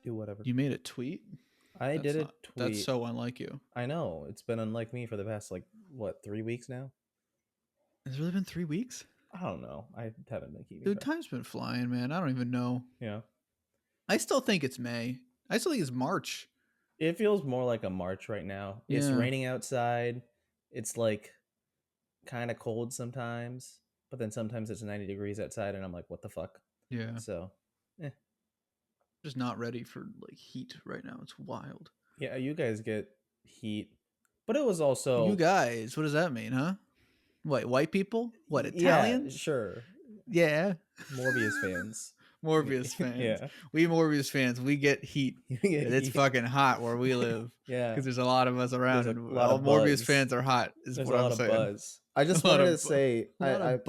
do whatever. You made a tweet? I did a tweet. That's so unlike you. I know. It's been unlike me for the past, 3 weeks now? Has it really been 3 weeks? I don't know. I haven't been keeping Dude, track. time's been flying, man. I don't even know. Yeah. I still think it's May. I still think it's March. It feels more like a March right now. Yeah. It's raining outside. It's kind of cold sometimes, but then sometimes it's 90 degrees outside and I'm like, what the fuck? Yeah. So, Just not ready for heat right now. It's wild. yeah, you guys get heat, but it was also You guys, what does that mean, huh? What, white people? What, Italians? Yeah, sure. Yeah. Morbius fans. Morbius fans. Yeah. We Morbius fans, we get heat. It's fucking hot where we live. Yeah. Because there's a lot of us around, and lot all of Morbius buzz. fans are hot. Is There's what a lot I'm of saying. buzz. I just wanted to say, I've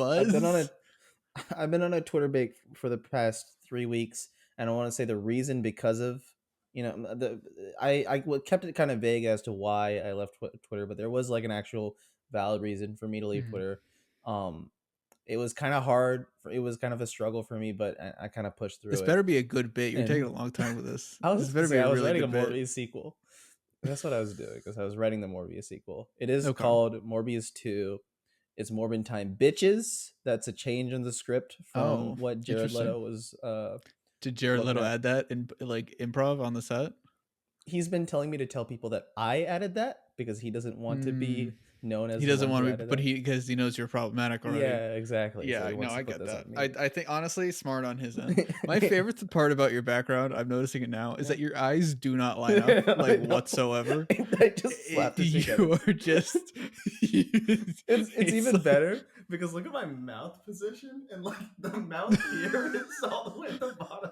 been on a Twitter break for the past 3 weeks, and I want to say the reason because of I kept it kind of vague as to why I left Twitter, but there was an actual valid reason for me to leave Twitter. It was kind of hard. It was kind of a struggle for me, but I kind of pushed through it. This better be a good bit. You're taking a long time with this. I was writing a bit. Morbius sequel. That's what I was doing, because I was writing the Morbius sequel. It is called Morbius 2. It's Morbin time, bitches. That's a change in the script from what Jared Leto was. Did Jared Leto add that in improv on the set? He's been telling me to tell people that I added that because he doesn't want to be known as. He doesn't want to, but because he knows you're problematic already. Yeah, exactly. Yeah, so I get that. I think honestly, smart on his end. My favorite part about your background, I'm noticing it now, is that your eyes do not line up whatsoever. I just slapped it together. You are just. It's even better because look at my mouth position, and the mouth here is all the way at the bottom.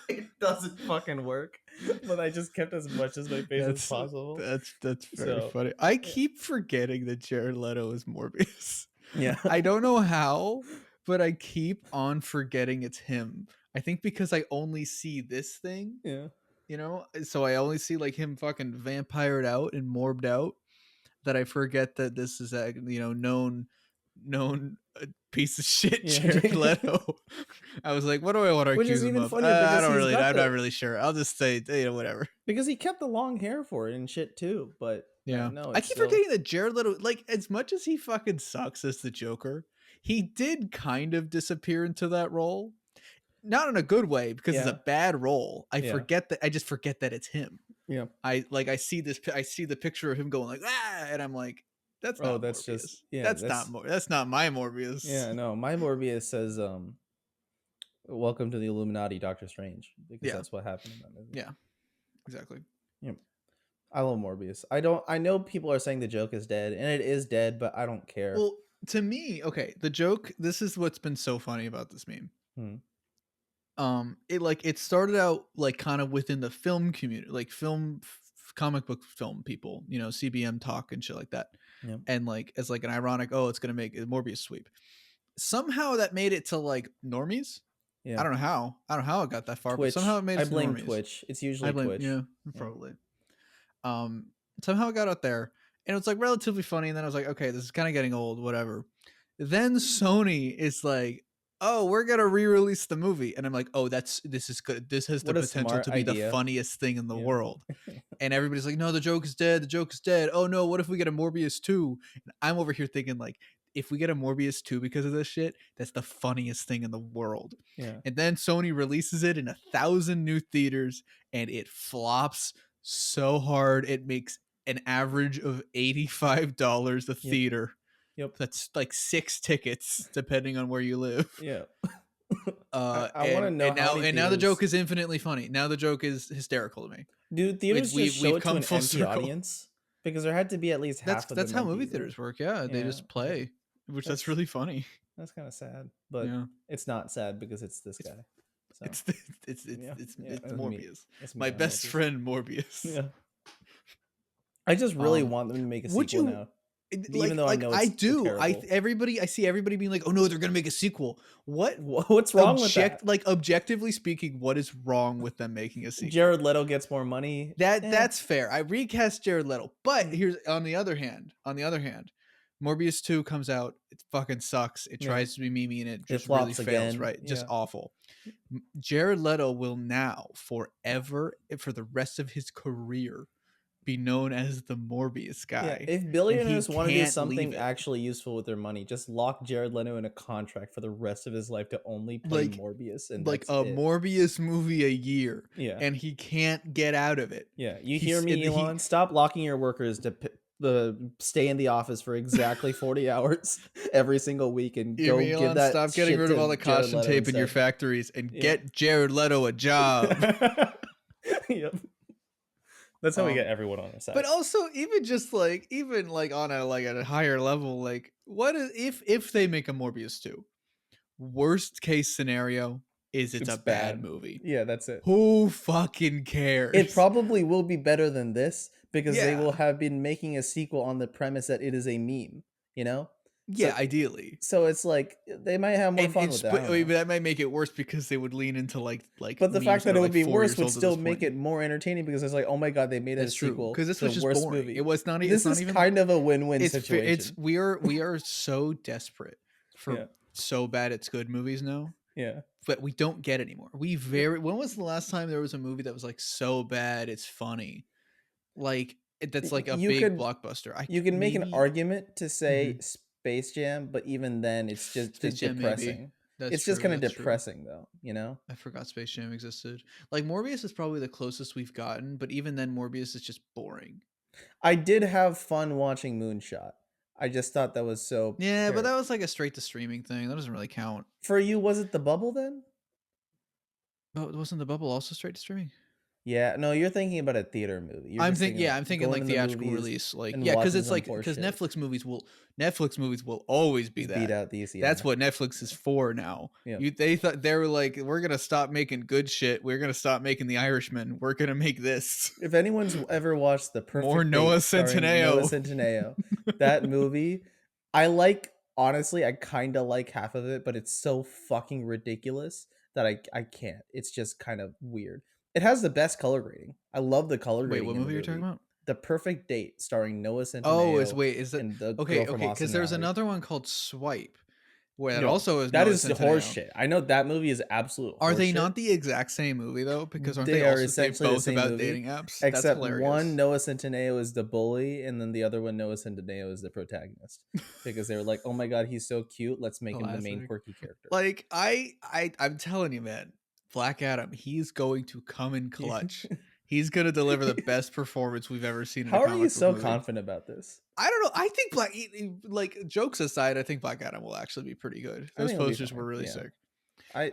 It doesn't fucking work, but I just kept as much as my face as possible. That's very funny. I keep forgetting that Jared Leto is Morbius. Yeah, I don't know how, but I keep on forgetting it's him. I think because I only see this thing. Yeah, so I only see him fucking vampired out and morbed out, that I forget that this is a known piece of shit Jared Leto. I was like, what do I want to accuse him of? I'm not really sure. I'll just say, whatever. Because he kept the long hair for it and shit too. But yeah, no, I keep forgetting that Jared Leto, as much as he fucking sucks as the Joker, he did kind of disappear into that role. Not in a good way, because it's a bad role. I just forget that it's him. Yeah. I see the picture of him going and I'm like, that's not Morbius. That's not my Morbius. Yeah, no, my Morbius says welcome to the Illuminati, Doctor Strange, because that's what happened in that movie. Yeah. Exactly. Yeah. I love Morbius. I know people are saying the joke is dead, and it is dead, but I don't care. Well, to me, the joke, this is what's been so funny about this meme. It started out kind of within the film community, comic book film people, CBM talk and shit like that. Yeah. And as an ironic, it's gonna make a Morbius sweep. Somehow that made it to normies. Yeah. I don't know how it got that far, Twitch. But somehow it made it to blame normies. Twitch. It's usually Twitch. Yeah, probably. Somehow it got out there, and it was relatively funny, and then I was like, okay, this is kind of getting old, whatever. Then Sony is like, oh, we're gonna re-release the movie, and I'm like, oh, this is good. This has the potential to be the funniest thing in the world. And everybody's like, no, the joke is dead. The joke is dead. Oh no, what if we get a Morbius 2? And I'm over here thinking if we get a Morbius 2 because of this shit, that's the funniest thing in the world. Yeah. And then Sony releases it in 1,000 new theaters, and it flops so hard it makes an average of $85 a theater. Yep. That's 6 tickets depending on where you live. Yeah. I want to know. And now the joke is infinitely funny. Now the joke is hysterical to me. Do theaters just show it to an empty audience? Because there had to be at least half of them. That's how movie theaters work. Yeah, they just play, that's really funny. That's kind of sad, but it's not sad because it's this guy. So. It's Morbius. It's my best friend Morbius. Yeah. I just really want them to make a sequel now. Even though I know it's terrible. I see everybody being like, "Oh no, they're gonna make a sequel." What's wrong with that? Objectively speaking, what is wrong with them making a sequel? Jared Leto gets more money. That's fair. I recast Jared Leto, but here's on the other hand, Morbius 2 comes out, it fucking sucks. It tries to be memey and it just really fails, right? Just awful. Jared Leto will now forever, for the rest of his career, be known as the Morbius guy. Yeah, if billionaires want to do something actually useful with their money, just lock Jared Leto in a contract for the rest of his life to only play Morbius, and like a Morbius movie a year. Yeah, and he can't get out of it. Yeah, you hear me, Elon? Stop locking your workers to stay in the office for exactly 40 hours every single week and go Elon, give that. Stop getting rid of all the caution tape in your factories and get Jared Leto a job. Yep. That's how we get everyone on our side. But also, even on a higher level, like, what if they make a Morbius 2? Worst case scenario is it's a bad movie. Yeah, that's it. Who fucking cares? It probably will be better than this because they will have been making a sequel on the premise that it is a meme, you know? Yeah, so, ideally. So it's like they might have more fun with that. But that might make it worse because they would lean into like. But the fact that it would be worse would still make it more entertaining because it's like, oh my god, they made a sequel because this was just worst boring. Movie. It was not. This is kind of a win-win situation. We are so desperate for so bad it's good movies now. Yeah, but we don't get anymore. When was the last time there was a movie that was like so bad it's funny? Like that's like a big blockbuster. You can make an argument to say Space Jam, but even then it's just depressing. It's just kind of depressing though, you know? I forgot Space Jam existed. Like Morbius is probably the closest we've gotten, but even then Morbius is just boring. I did have fun watching Moonshot. I just thought that was so but that was like a straight to streaming thing. That doesn't really count. For you, was it The Bubble then? But wasn't The Bubble also straight to streaming? Yeah, no, you're thinking about a theater movie. I'm thinking like theatrical release, like because it's like because Netflix movies will always be that. Beat out these. Yeah. That's what Netflix is for now. Yeah. They thought they were like, we're gonna stop making good shit. We're gonna stop making The Irishman. We're gonna make this. If anyone's ever watched The Perfect More Noah Centineo, that movie, honestly, I kind of like half of it, but it's so fucking ridiculous that I can't. It's just kind of weird. It has the best color grading. I love the color grading. Wait, what movie are you talking about? The Perfect Date, starring Noah Centineo. Oh, is that okay? Because there's another one called Swipe, where that also is. That is horseshit. I know that movie is absolute. Are they not the exact same movie though? Because aren't they also essentially both about movie, dating apps? Except one Noah Centineo is the bully, and then the other one Noah Centineo is the protagonist. Because they were like, "Oh my god, he's so cute. Let's make him the main quirky character." Like I'm telling you, man. Black Adam, he's going to come in clutch. He's going to deliver the best performance we've ever seen. How are you so confident about this? I don't know. I think like jokes aside, I think Black Adam will actually be pretty good. Those posters were really sick.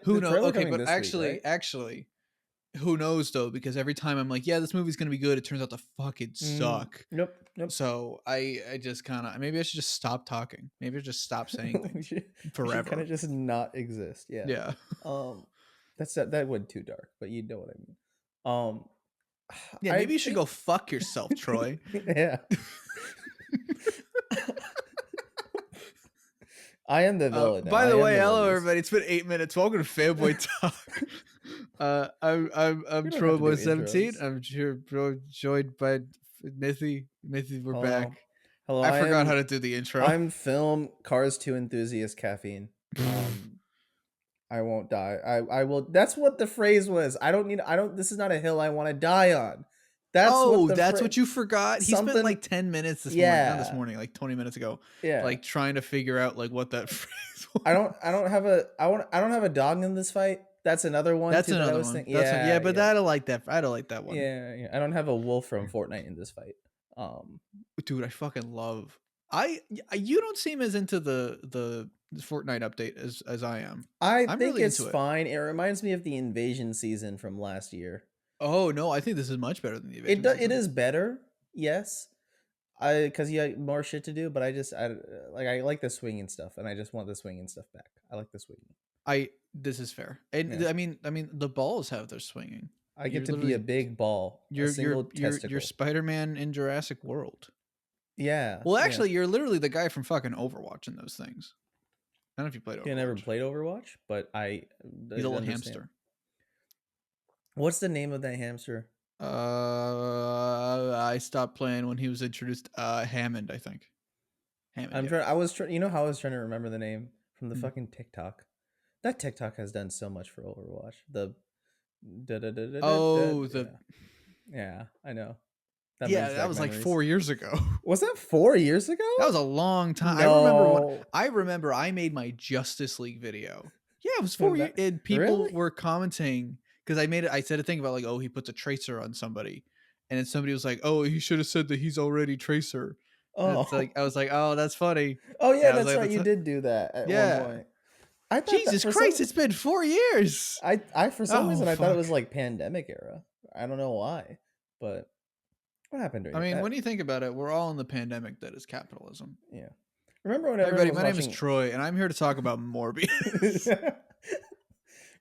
Who knows? Okay, but actually, who knows though? Because every time I'm like, yeah, this movie's going to be good, it turns out to fucking suck. Nope. So I just kind of maybe I should just stop talking. Maybe I just stop saying things forever. Kind of just not exist. Yeah. Yeah. That went too dark, but you know what I mean. Yeah, maybe you should go fuck yourself, Troy. Yeah. I am the villain. By the way, hello everybody. It's been 8 minutes. Welcome to Fanboy Talk. I'm Troy17. I'm here joined by Mithi. Mithi, we're back. Hello. I forgot how to do the intro. I'm film Cars 2 enthusiast caffeine. I won't die. I will. That's what the phrase was. This is not a hill I want to die on. That's what you forgot. He spent like 10 minutes this morning. Not this morning, like 20 minutes ago. Yeah. Like trying to figure out like what that phrase was. I don't have a dog in this fight. That's another one. That's another one. I don't like that. I don't like that one. Yeah. I don't have a wolf from Fortnite in this fight. Dude, I fucking love. You don't seem as into the Fortnite update as I am. I think really it's fine. It reminds me of the invasion season from last year. Oh no, I think this is much better than the invasion season. It is better, yes. Because you have more shit to do, but I like the swinging stuff, and I just want the swinging stuff back. I like the swinging. This is fair, and yeah. I mean the balls have their swinging. I get to be a big ball. You're Spider-Man in Jurassic World. Yeah. Well, actually, you're literally the guy from fucking Overwatch in those things. I don't know if you played Overwatch. I never played Overwatch, but He's a little hamster. What's the name of that hamster? I stopped playing when he was introduced. Hammond, I think. I'm trying. I was trying. You know how I was trying to remember the name from the fucking TikTok. That TikTok has done so much for Overwatch. The yeah, I know. That was like 4 years ago. Was that 4 years ago? That was a long time. No. I remember I made my Justice League video. Yeah, it was 4 years, and people were commenting because I said a thing about like, oh, he puts a tracer on somebody, and then somebody was like, oh, he should have said that he's already tracer. Oh, it's like I was like, oh, that's funny. Oh yeah, that's right. You did do that at one point. I thought Jesus Christ, it's been 4 years. I for some reason I thought it was like pandemic era. I don't know why, but what happened during? I mean, when you think about it, we're all in the pandemic that is capitalism. Yeah. Remember when everybody? My name is Troy, and I'm here to talk about Morbius.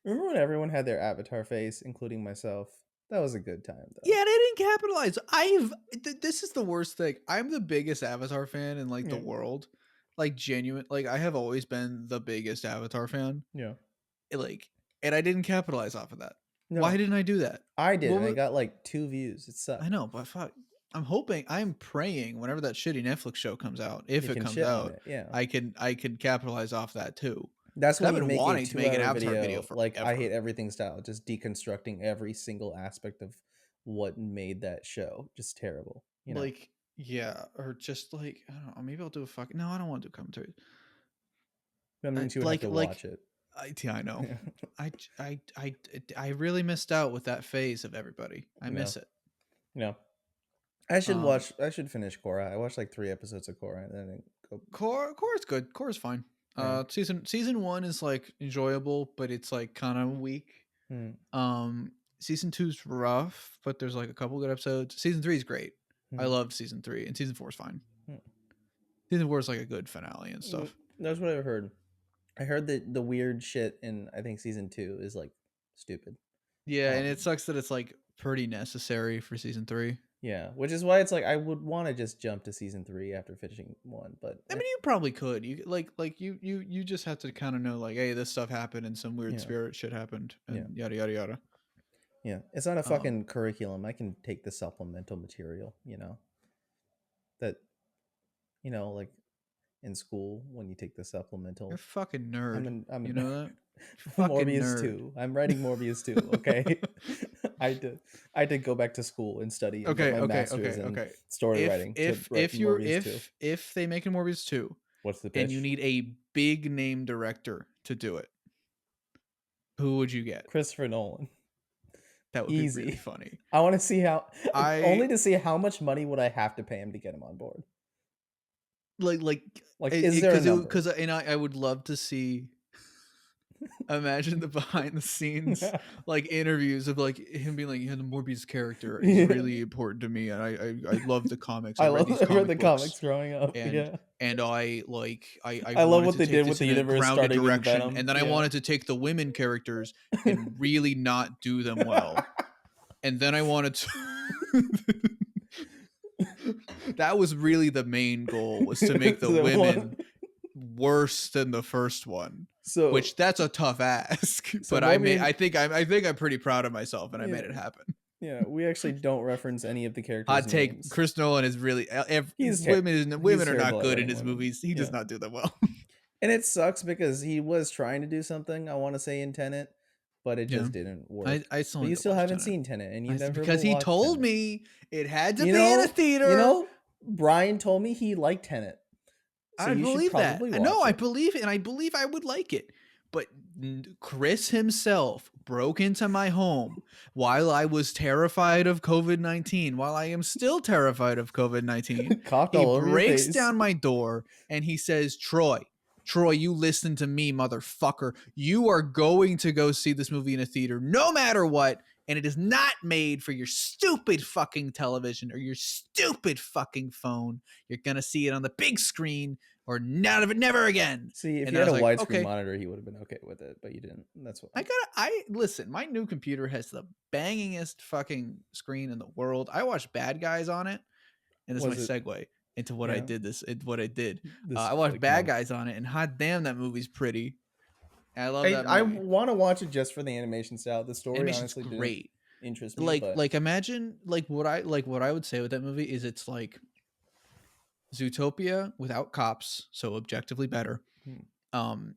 Remember when everyone had their avatar face, including myself? That was a good time, though. Yeah, they didn't capitalize. This is the worst thing. I'm the biggest Avatar fan in like the world. Like genuine, like I have always been the biggest Avatar fan. Yeah. And I didn't capitalize off of that. No. Why didn't I do that? I did. I got like 2 views. It sucked. I know, but fuck. I'm praying whenever that shitty Netflix show comes out, if it comes out, I can capitalize off that too. That's what I've been wanting to make an Avatar video for like I hate everything style, just deconstructing every single aspect of what made that show just terrible. You know? Like yeah, or just like I don't know, maybe I'll do a fucking no, I don't want to do commentary. That means you would have to watch it. I know. I really missed out with that phase of everybody. I miss it. No. I should finish Korra. I watched like 3 episodes of Korra and then Korra's good. Korra's fine. Season 1 is like enjoyable, but it's like kind of weak. Season 2's rough, but there's like a couple good episodes. Season 3 is great. I loved season 3, and season 4 is fine. Season 4 is like a good finale and stuff. That's what I've heard. I heard that the weird shit in I think season 2 is like stupid. Yeah, and it sucks that it's like pretty necessary for season 3. Yeah, which is why it's like I would want to just jump to season 3 after finishing 1, but I mean you probably could. You you just have to kind of know like, hey, this stuff happened and some weird spirit shit happened and yada yada yada. Yeah, it's not a fucking curriculum. I can take the supplemental material, you know. That, you know, like in school when you take the supplemental. You're a fucking nerd. I'm you know that? Morbius nerd. 2. I'm writing Morbius 2, okay? I had to go back to school and study and get my master's in story writing. If they make a Morbius 2, what's the pitch? And you need a big name director to do it, who would you get? Christopher Nolan. That would be really funny. I want to see how only to see how much money would I have to pay him to get him on board. Like is there a number? Because I would love to see. Imagine the behind the scenes like interviews of like him being like, yeah, the Morbius character is really important to me, and I love the comics. I read the comics growing up, and I love what they did with the universe starting direction, Venom. And then I wanted to take the women characters and really not do them well, and then I wanted to. That was really the main goal, was to make the women worse than the first one. So, which that's a tough ask, but I think I'm pretty proud of myself, and I made it happen. Yeah, we actually don't reference any of the characters. Hot take: names. Chris Nolan is really women are not good in his movies. He does not do them well, and it sucks because he was trying to do something. I want to say in Tenet, but it just didn't work. You still haven't seen Tenet, and you never because he told me it had to be in a theater. You know, Brian told me he liked Tenet. So I believe that. No, I believe it, and I believe I would like it. But Chris himself broke into my home while I was terrified of COVID-19, while I am still terrified of COVID-19. He breaks down my door and he says, Troy, you listen to me, motherfucker. You are going to go see this movie in a theater no matter what. And it is not made for your stupid fucking television or your stupid fucking phone. You're going to see it on the big screen or never again. See, if you had a widescreen monitor, he would have been okay with it, but you didn't. That's what listen, my new computer has the bangingest fucking screen in the world. I watched Bad Guys on it, and this is my segue into what I did. I watched Bad Guys on it, and hot damn, that movie's pretty. I love that movie. I want to watch it just for the animation style. The story honestly great. Interest me. Like imagine like what I would say with that movie is it's like Zootopia without cops, so objectively better. Hmm.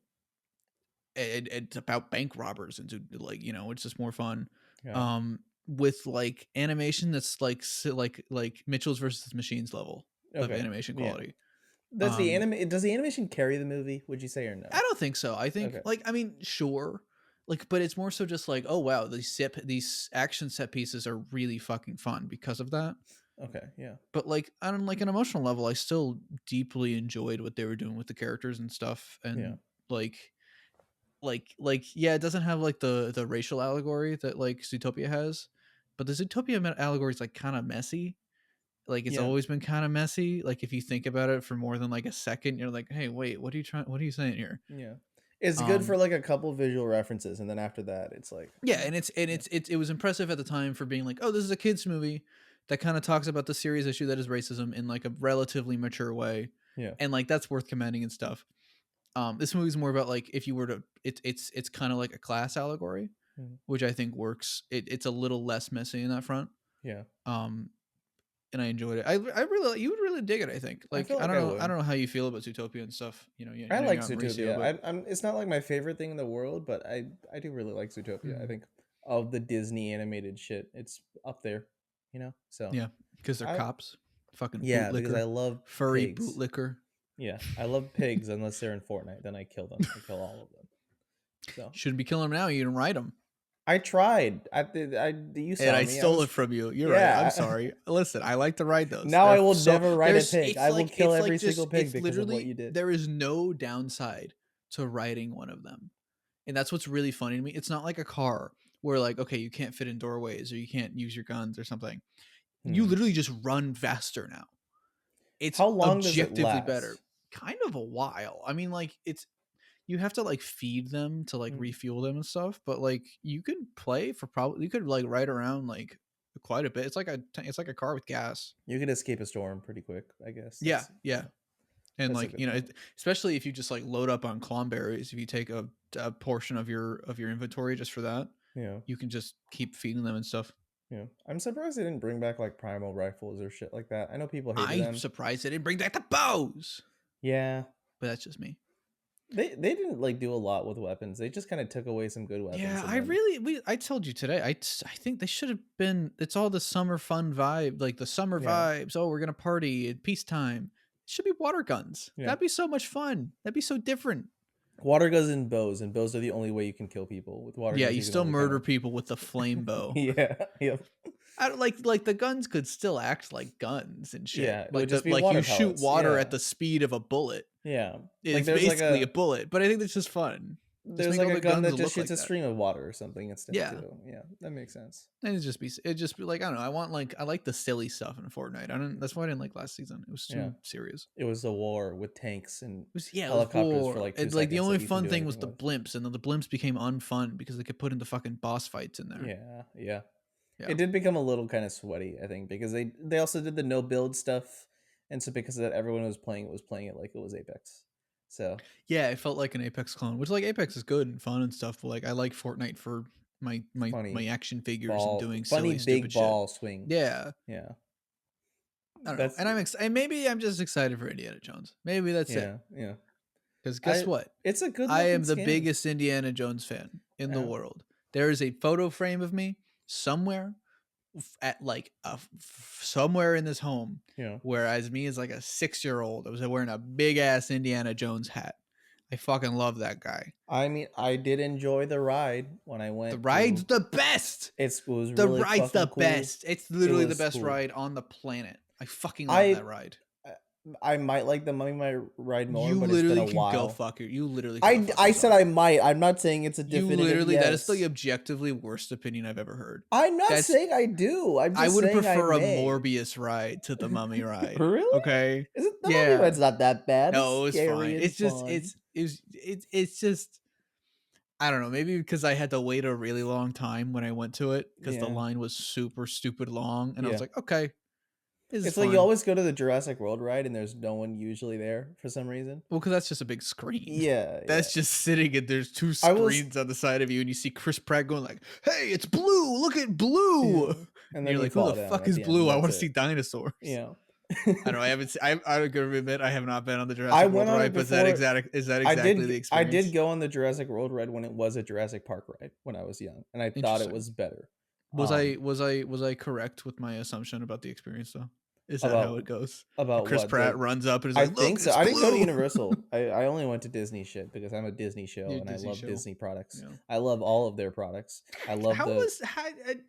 It's about bank robbers and like, you know, it's just more fun. Yeah. With like animation that's like Mitchell's versus Machines level of Okay. animation Yeah. quality. Does the animation carry the movie? Would you say or no? I don't think so. I think Okay. like, I mean, sure, like, but it's more so just like, oh wow, these action set pieces are really fucking fun because of that. Okay. Yeah. But like on like an emotional level, I still deeply enjoyed what they were doing with the characters and stuff, and Yeah. like yeah, it doesn't have like the racial allegory that like Zootopia has, but the Zootopia allegory is like kind of messy. Like it's Yeah. always been kind of messy. Like if you think about it for more than like a second, you're like, hey, wait, what are you saying here? Yeah. It's good for like a couple visual references, and then after that, it's like Yeah, and it was impressive at the time for being like, oh, this is a kids movie that kind of talks about the serious issue that is racism in like a relatively mature way. Yeah. And like that's worth commending and stuff. This movie's more about like if you were to it's kind of like a class allegory, which I think works. It's a little less messy in that front. Yeah. And I enjoyed it. I really, you would really dig it. I think. Like I don't know how you feel about Zootopia and stuff. You know, I like you're not Zootopia. Mauricio, I'm. It's not like my favorite thing in the world, but I do really like Zootopia. I think of the Disney animated shit, it's up there. You know. So yeah, because they're cops. Fucking yeah, bootlicker, because I love furry pigs. bootlicker. Yeah, I love pigs unless they're in Fortnite. Then I kill them. I kill all of them. So shouldn't be killing them now. You didn't ride them. I tried. You saw and I me. stole it from you. You're right. I'm sorry. Listen, I like to ride those. Now I will never ride a pig. I will kill every single pig it's because of what you did. There is no downside to riding one of them. And that's what's really funny to me. It's not like a car where like, okay, you can't fit in doorways or you can't use your guns or something. You literally just run faster now. It's how long objectively does it last? better. Kind of a while. I mean, like you have to like feed them to like refuel them and stuff, but like you could play for you could like ride around like quite a bit. It's like a car with gas. You could escape a storm pretty quick, I guess. Yeah. And like, you know, especially if you just like load up on clomberries, if you take a portion of your inventory just for that, yeah, you can just keep feeding them and stuff. Yeah, I'm surprised they didn't bring back like primal rifles or shit like that. I know people hated them. I'm surprised they didn't bring back the bows. Yeah, but that's just me. They didn't like do a lot with weapons. They just kind of took away some good weapons. Yeah, I told you today. I think they should have been. It's all the summer fun vibe, like the summer vibes. Oh, we're gonna party at peacetime. It should be water guns. Yeah. That'd be so much fun. That'd be so different. Water guns and bows are the only way you can kill people with water. Yeah, guns, you still murder people with the flame bow. Yeah. I don't like the guns could still act like guns and shit. Yeah, like you shoot water at the speed of a bullet. Yeah, it's like basically a bullet, but I think that's just fun. There's like a gun that just shoots a stream of water or something instead. Yeah, that makes sense. And it just be like, I don't know. I like the silly stuff in Fortnite. That's why I didn't like last season. It was too serious. It was a war with tanks and helicopters for like 2 seconds. Like the only fun thing was the blimps, and then the blimps became unfun because they could put into fucking boss fights in there. Yeah. It did become a little kind of sweaty, I think, because they also did the no build stuff, and so because of that, everyone was playing it like it was Apex. So yeah, it felt like an Apex clone, which like Apex is good and fun and stuff, but like I like Fortnite for my action figures and doing silly stupid ball shit. swing. Yeah. I don't know. And maybe I'm just excited for Indiana Jones. Maybe that's it. Yeah. Because guess what? It's a good. I am the biggest Indiana Jones fan in the world. There is a photo frame of me somewhere at like somewhere in this home, whereas me as like a 6-year-old, I was wearing a big ass Indiana Jones hat. I fucking love that guy. I mean, I did enjoy the ride when I went. The ride's the best. The ride's the best. It's literally the best ride on the planet. I fucking love that ride. I might like the Mummy ride more, but it's been a while. Go fuck it. You literally. I said I might. I'm not saying it's a definitive. You literally. Yes. That is the objectively worst opinion I've ever heard. I'm not saying I do. I would prefer a Morbius ride to the Mummy ride. Really? Okay. Is it the Mummy ride's not that bad? No, it's fine. It's just it's just. I don't know. Maybe because I had to wait a really long time when I went to it because the line was super stupid long, and I was like, okay. It's like you always go to the Jurassic World ride and there's no one usually there for some reason. Well, because that's just a big screen. Yeah. That's just sitting and there's 2 screens on the side of you and you see Chris Pratt going like, hey, it's Blue. Look at Blue. Yeah. And then you're like, who the fuck is Blue? I want to see dinosaurs. Yeah. I don't know. I haven't. I'm gonna admit I have not been on the Jurassic World ride, but is that exactly the experience? I did go on the Jurassic World ride when it was a Jurassic Park ride when I was young, and I thought it was better. Was I correct with my assumption about the experience though? Is that about how it goes? about Chris what Pratt runs up and is I like, think "Look, so. it's I didn't go to blue." Universal. I only went to Disney shit because I'm a Disney show You're a and I Disney love show. Disney products. Yeah. I love all of their products. I love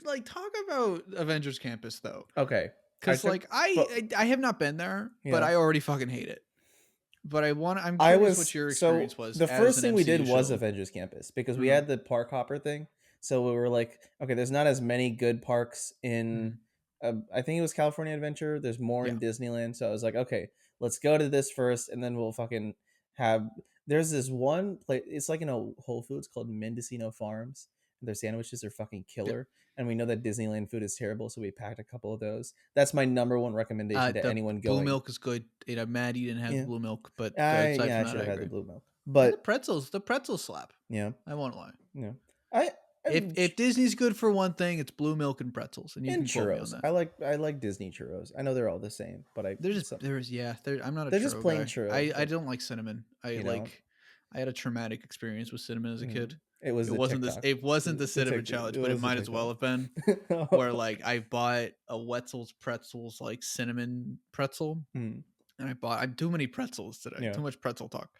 Like talk about Avengers Campus though? Okay. Because like I have not been there, but Yeah. I already fucking hate it. But I'm I curious was what your so experience was the as first an thing we did MCU was show. Avengers Campus because we Mhm. had the park hopper thing. So we were like, okay, there's not as many good parks in I think it was California Adventure. There's more in Disneyland. So I was like, okay, let's go to this first and then we'll fucking have there's this one place it's like in a Whole Foods called Mendocino Farms. Their sandwiches are fucking killer. And we know that Disneyland food is terrible, so we packed a couple of those. That's my number one recommendation to The anyone blue going. milk is good. I'm mad you didn't have the blue milk, but I aside from I that, should I have had agree. the blue milk. And But the pretzel slap. yeah, I won't lie. yeah. I If Disney's good for one thing, it's blue milk and pretzels, and you and can quote me on churros. that. I like Disney churros. I know they're all the same, but I'm not a they're just churro plain guy. churro. I don't like cinnamon. You know, I had a traumatic experience with cinnamon as a kid. it was the TikTok. It wasn't the cinnamon challenge, but it might as well have been. Where like I bought a Wetzel's Pretzels like cinnamon pretzel, and I bought too many pretzels today. Yeah. Too much pretzel talk.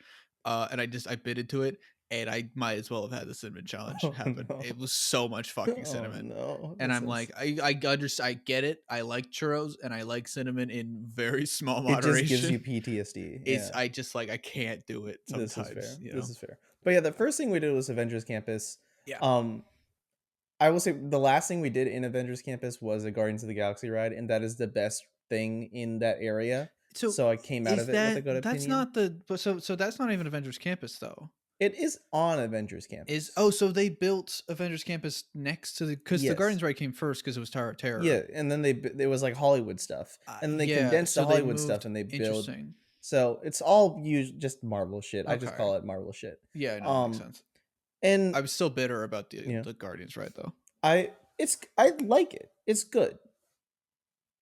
And I bit into it, and I might as well have had the cinnamon challenge happen. No. It was so much fucking cinnamon. No, And I'm like, I get it. I like churros and I like cinnamon in very small it moderation. just gives you PTSD. I just like I can't do it sometimes. This is fair. You know? This is fair. But yeah, the first thing we did was Avengers Campus. Yeah. I will say the last thing we did in Avengers Campus was a Guardians of the Galaxy ride, and that is the best thing in that area. So I came out of it with a good opinion. So that's not even Avengers Campus though. It is on Avengers Campus. So they built Avengers Campus next to the the Guardians ride came first because it was Tower of Terror. Yeah, and then it was like Hollywood stuff, and they condensed the Hollywood stuff and they built. So it's all just Marvel shit. Okay. I just call it Marvel shit. Yeah, no, that makes sense. And I was still bitter about the Guardians ride though. I like it. It's good.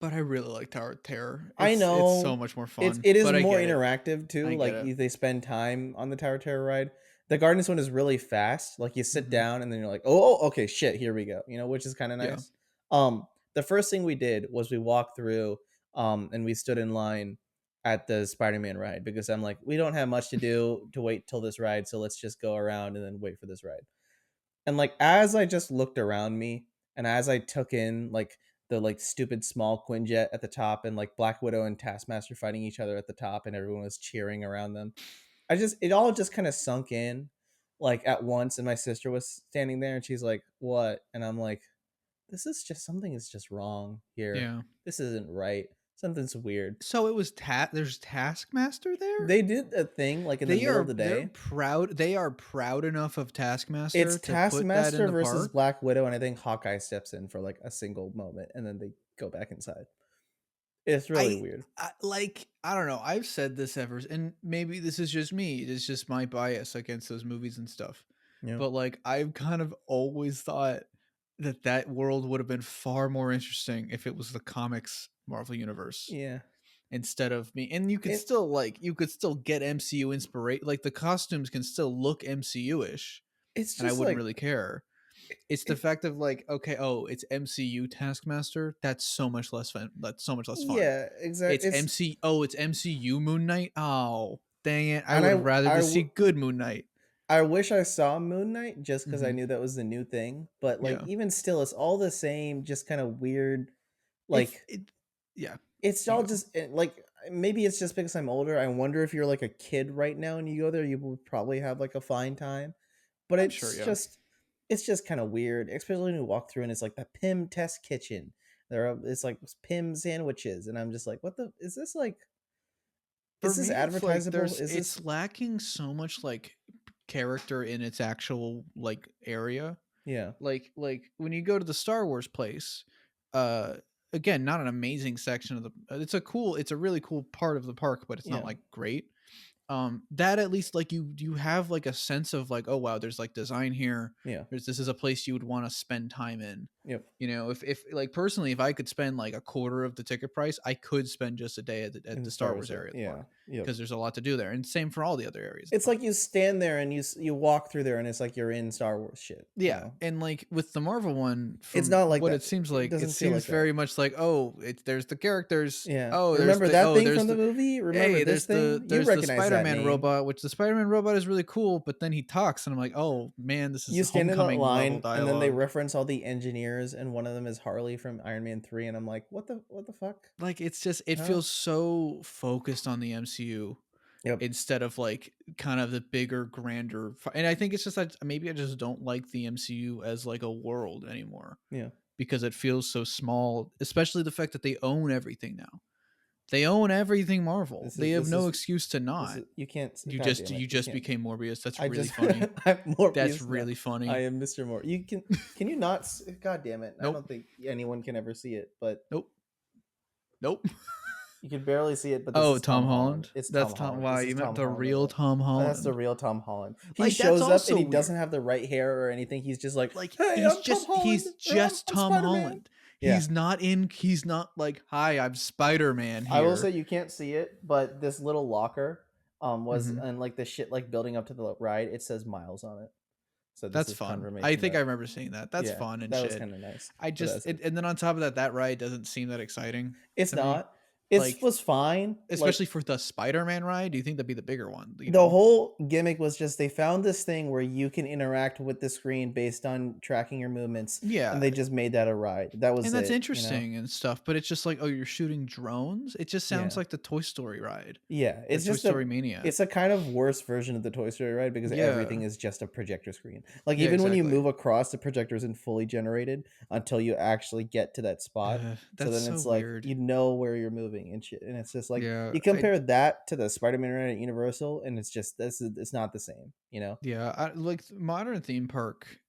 But I really like Tower of Terror. I know it's so much more fun. It is more interactive too. Like they spend time on the Tower of Terror ride. The Guardians one is really fast. Like you sit down and then you're like, oh, okay, shit, here we go. You know, which is kind of nice. Yeah. The first thing we did was we walked through, and we stood in line at the Spider-Man ride because I'm like, we don't have much to do to wait till this ride, so let's just go around and then wait for this ride. And like as I just looked around me and as I took in like the like stupid small Quinjet at the top and like Black Widow and Taskmaster fighting each other at the top and everyone was cheering around them, it all just kind of sunk in like at once. And my sister was standing there and she's like, what? And I'm like, something is just wrong here. Yeah, this isn't right. Something's weird. So it was there's Taskmaster there? They did a thing like in the middle of the day. They are proud enough of Taskmaster. It's Taskmaster versus Black Widow, and I think Hawkeye steps in for like a single moment and then they go back inside. It's really weird. I don't know. I've said this ever, and maybe this is just me. It's just my bias against those movies and stuff. Yeah. But like, I've kind of always thought that world would have been far more interesting if it was the comics Marvel universe. Yeah. Instead of me, and you could still get MCU inspiration. Like the costumes can still look MCU-ish. It's just, and I wouldn't really care. It's the fact of like, okay, it's MCU Taskmaster. That's so much less fun. That's so much less fun. Yeah, exactly. It's MCU Moon Knight. Oh, dang it! I would rather see good Moon Knight. I wish I saw Moon Knight just because I knew that was the new thing. But like, even still, it's all the same. Just kind of weird. Like, it's all just like maybe it's just because I'm older. I wonder if you're like a kid right now and you go there, you would probably have like a fine time. But it's just kind of weird, especially when you walk through and it's like the Pym test kitchen. It's like Pym sandwiches, and I'm just like, what the is this like? Is this advertisable? It's lacking so much like character in its actual like area. Yeah, like when you go to the Star Wars place, again, not an amazing section of the. It's a really cool part of the park, but it's not like great. that at least like you have like a sense of like, oh wow, there's like design here. Yeah. This is a place you would want to spend time in. Yep. You know, if like personally, if I could spend like a quarter of the ticket price, I could spend just a day at the Star Wars area of the park, because there's a lot to do there, and same for all the other areas. It's like you stand there and you walk through there, and it's like you're in Star Wars shit. Yeah, you know? and like with the Marvel one, It's from not like what that. it seems It like, doesn't it feel seems like very that. much like, oh, there's the characters. Yeah. Oh, remember that thing from the the movie? Remember hey, this thing? You there's the recognize that Spider-Man name. robot, which the Spider-Man robot is really cool, but then he talks, and I'm like, oh man, this is You stand in that Homecoming level line, dialogue. and then they reference all the engineers, and one of them is Harley from Iron Man 3, and I'm like, what the fuck? Like, it's just, it feels so focused on the MCU. Yep. Instead of like kind of the bigger, grander, and I think it's just that maybe I just don't like the MCU as like a world anymore. Yeah, because it feels so small, especially the fact that they own everything now. They own everything Marvel. They have no excuse to not. You can't. You just became Morbius. That's really just, funny. I'm Morbius. That's really funny. I am Mr. Morbius. You can you not? God damn it! Nope. I don't think anyone can ever see it, but nope. You can barely see it, but this is Tom Holland. It's that's Tom Holland. Wow, you meant the real Tom Holland. That's the real Tom Holland. He like, shows up and he weird. doesn't have the right hair or anything. He's just like hey, he's just Tom Holland. Yeah. He's not like, hi, I'm Spider-Man here. I will say you can't see it, but this little locker was and like the shit like building up to the ride, it says Miles on it. So that's fun. I think I remember seeing that. That's fun and that shit. was kind of nice. I just and then on top of that ride doesn't seem that exciting. It's not. It like, was fine, especially for the Spider-Man ride. Do you think that'd be the bigger one? The whole gimmick was just they found this thing where you can interact with the screen based on tracking your movements. Yeah, and they just made that a ride. That was that's interesting and stuff. But it's just like, oh, you're shooting drones. It just sounds like the Toy Story ride. Yeah, it's just Toy Story Mania. It's a kind of worse version of the Toy Story ride because everything is just a projector screen. Like even when you move across, the projector isn't fully generated until you actually get to that spot. So then it's like weird. you know where you're moving and shit, and it's just like you compare that to the Spider-Man ride at Universal, and it's just it's not the same, you know? Yeah, like modern theme park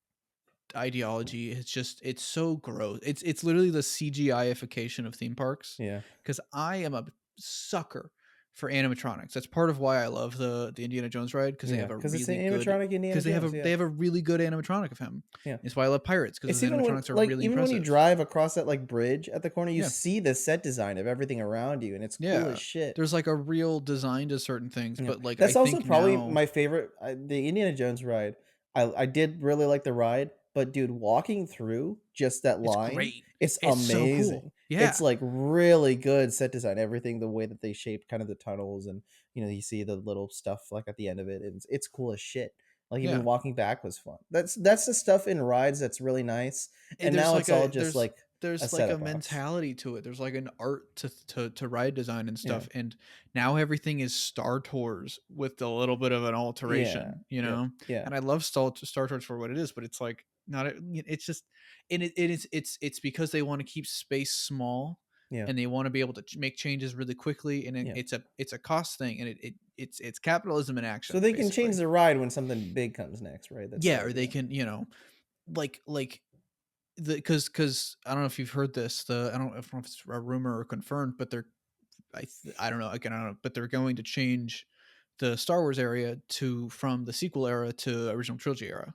ideology. It's so gross. It's literally the CGIification of theme parks. Yeah, because I am a sucker for animatronics. That's part of why I love the Indiana Jones ride, because they have a really animatronic Indiana because they have a really good animatronic of him. Yeah, it's why I love Pirates, because the animatronics are really even impressive. when you drive across that like bridge at the corner, you see the set design of everything around you, and it's cool as shit. There's like a real design to certain things, but like that's I also think probably now, my favorite. The Indiana Jones ride, I did really like the ride, but dude, walking through just that line, it's amazing. So cool. Yeah, it's like really good set design. Everything, the way that they shaped kind of the tunnels, and you see the little stuff like at the end of it, and it's cool as shit. Like even walking back was fun. That's the stuff in rides that's really nice. And now like it's all just like there's like a mentality to it. There's like an art to ride design and stuff. And now everything is Star Tours with a little bit of an alteration, you know? Yeah. And I love Star Tours for what it is, but it's like not. It's just, and it's because they want to keep space small. Yeah. And they want to be able to make changes really quickly, and it's a cost thing, and it's capitalism in action. So they can change the ride when something big comes next, right? That's or they can, like because I don't know if you've heard this. I don't know if it's a rumor or confirmed, but I don't know. Again, I don't know, but they're going to change the Star Wars area from the sequel era to original trilogy era.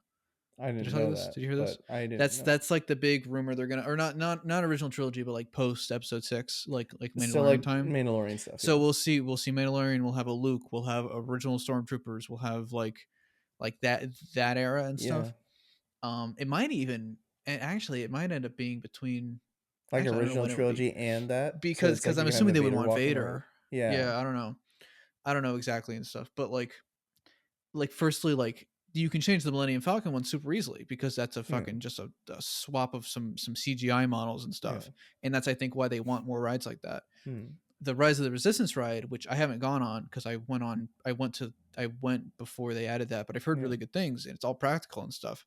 I didn't know that. Did you hear this? I didn't. That's like the big rumor they're gonna, or not original trilogy, but like post episode 6, like Mandalorian so like time. Mandalorian stuff. So we'll see Mandalorian. We'll have a Luke. We'll have original Stormtroopers. We'll have like that era and stuff. It might even, and actually it might end up being between like original trilogy and that, because I'm assuming they would want Vader. Yeah, I don't know exactly and stuff, but like firstly, like you can change the Millennium Falcon one super easily, because that's a fucking just a swap of some CGI models and stuff. And that's, I think, why they want more rides like that. The Rise of the Resistance ride, which I haven't gone on because I went before they added that, but I've heard really good things, and it's all practical and stuff.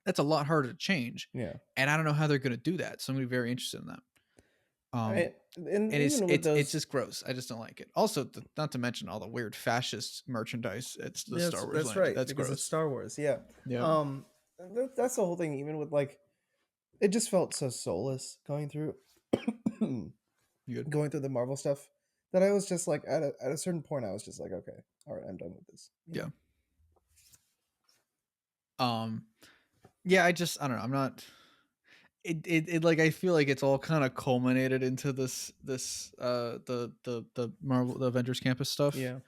That's a lot harder to change. And I don't know how they're going to do that, so I'm going to be very interested in that. And it's just gross. I just don't like it. Also, not to mention all the weird fascist merchandise. It's the Star Wars. That's land. right. That's because gross. It's Star Wars. Yeah. That's the whole thing. Even with like, it just felt so soulless going through the Marvel stuff. that I was just like at a certain point I was just like, okay, all right, I'm done with this. Yeah. Yeah, I don't know. I'm not. It like I feel like it's all kind of culminated into the Marvel the Avengers Campus stuff. Yeah.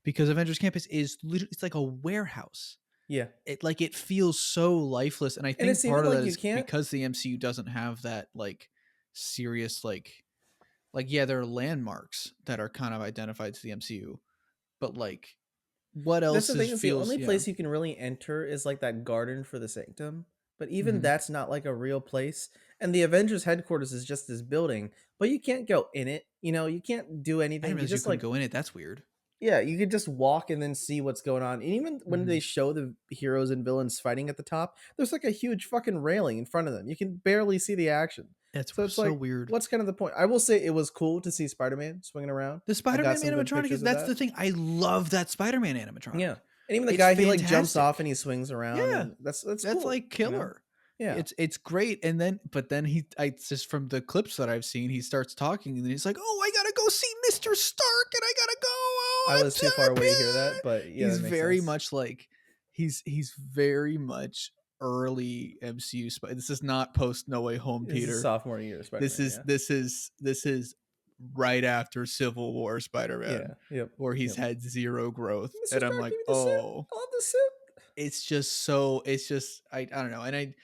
Because Avengers Campus is literally it's like a warehouse. Yeah. It feels so lifeless, and I think it's part even of like that you is can't. because the MCU doesn't have that like serious yeah, there are landmarks that are kind of identified to the MCU, but like what That's else the thing, is the feels only place you can really enter is like that garden for the sanctum. But even that's not like a real place. And the Avengers headquarters is just this building, but you can't go in it. You can't do I didn't anything. You realize you just couldn't like, go in it. That's weird. yeah, you could just walk and then see what's going on. And even when they show the heroes and villains fighting at the top, there's like a huge fucking railing in front of them. You can barely see the action. That's So it's so like, weird. what's kind of the point? I will say it was cool to see Spider-Man swinging around. The I got Spider-Man some good animatronic pictures is of that's that. the thing. I love that Spider-Man animatronic. Yeah. And even the It's guy, he like jumps fantastic. off and he swings around, Yeah. and that's That's cool. like killer. Yeah. It's great. And then it's just from the clips that I've seen, he starts talking and then he's like, "Oh, I gotta go see Mr. Stark and I gotta go. Oh, I was too far away to hear that, but yeah, he's that makes very sense. much like he's very much early MCU. This is not post No Way Home, This Peter. is sophomore year Spider-Man. This is right after Civil War Spider-Man. Yeah. Yep. Where he's had zero growth. Mr. And I'm Stark, like, give me the suit. I love the suit. it's just I don't know. And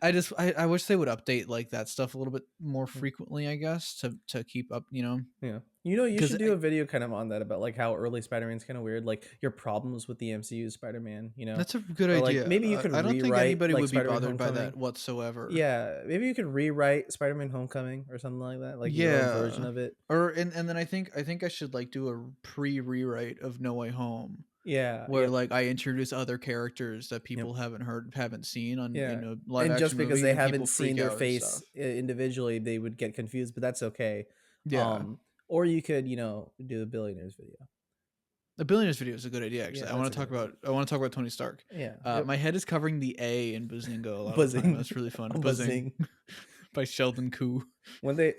I wish they would update like that stuff a little bit more frequently, I guess, to keep up, Yeah. You should do a video kind of on that, about like how early Spider-Man's kind of weird, like your problems with the MCU Spider-Man, That's a good or idea. like maybe you could I don't think rewrite anybody like would be Spider-Man bothered by Homecoming. that whatsoever. Yeah, maybe you could rewrite Spider-Man Homecoming or something like that, like your own version of it. Or and then I think I should like do a pre-rewrite of No Way Home. Yeah, where like I introduce other characters that people haven't seen on yeah, in a live and action just because movie, they and haven't people seen freak their out and face stuff. individually, they would get confused, but that's okay. Yeah. Or you could do a billionaires video. The billionaires video is a good idea, actually. Yeah, I want to talk about Tony Stark. Yeah. My head is covering the A in Bazinga a lot of the Buzzing. time. That's really fun. Buzzing. By Sheldon Koo. When they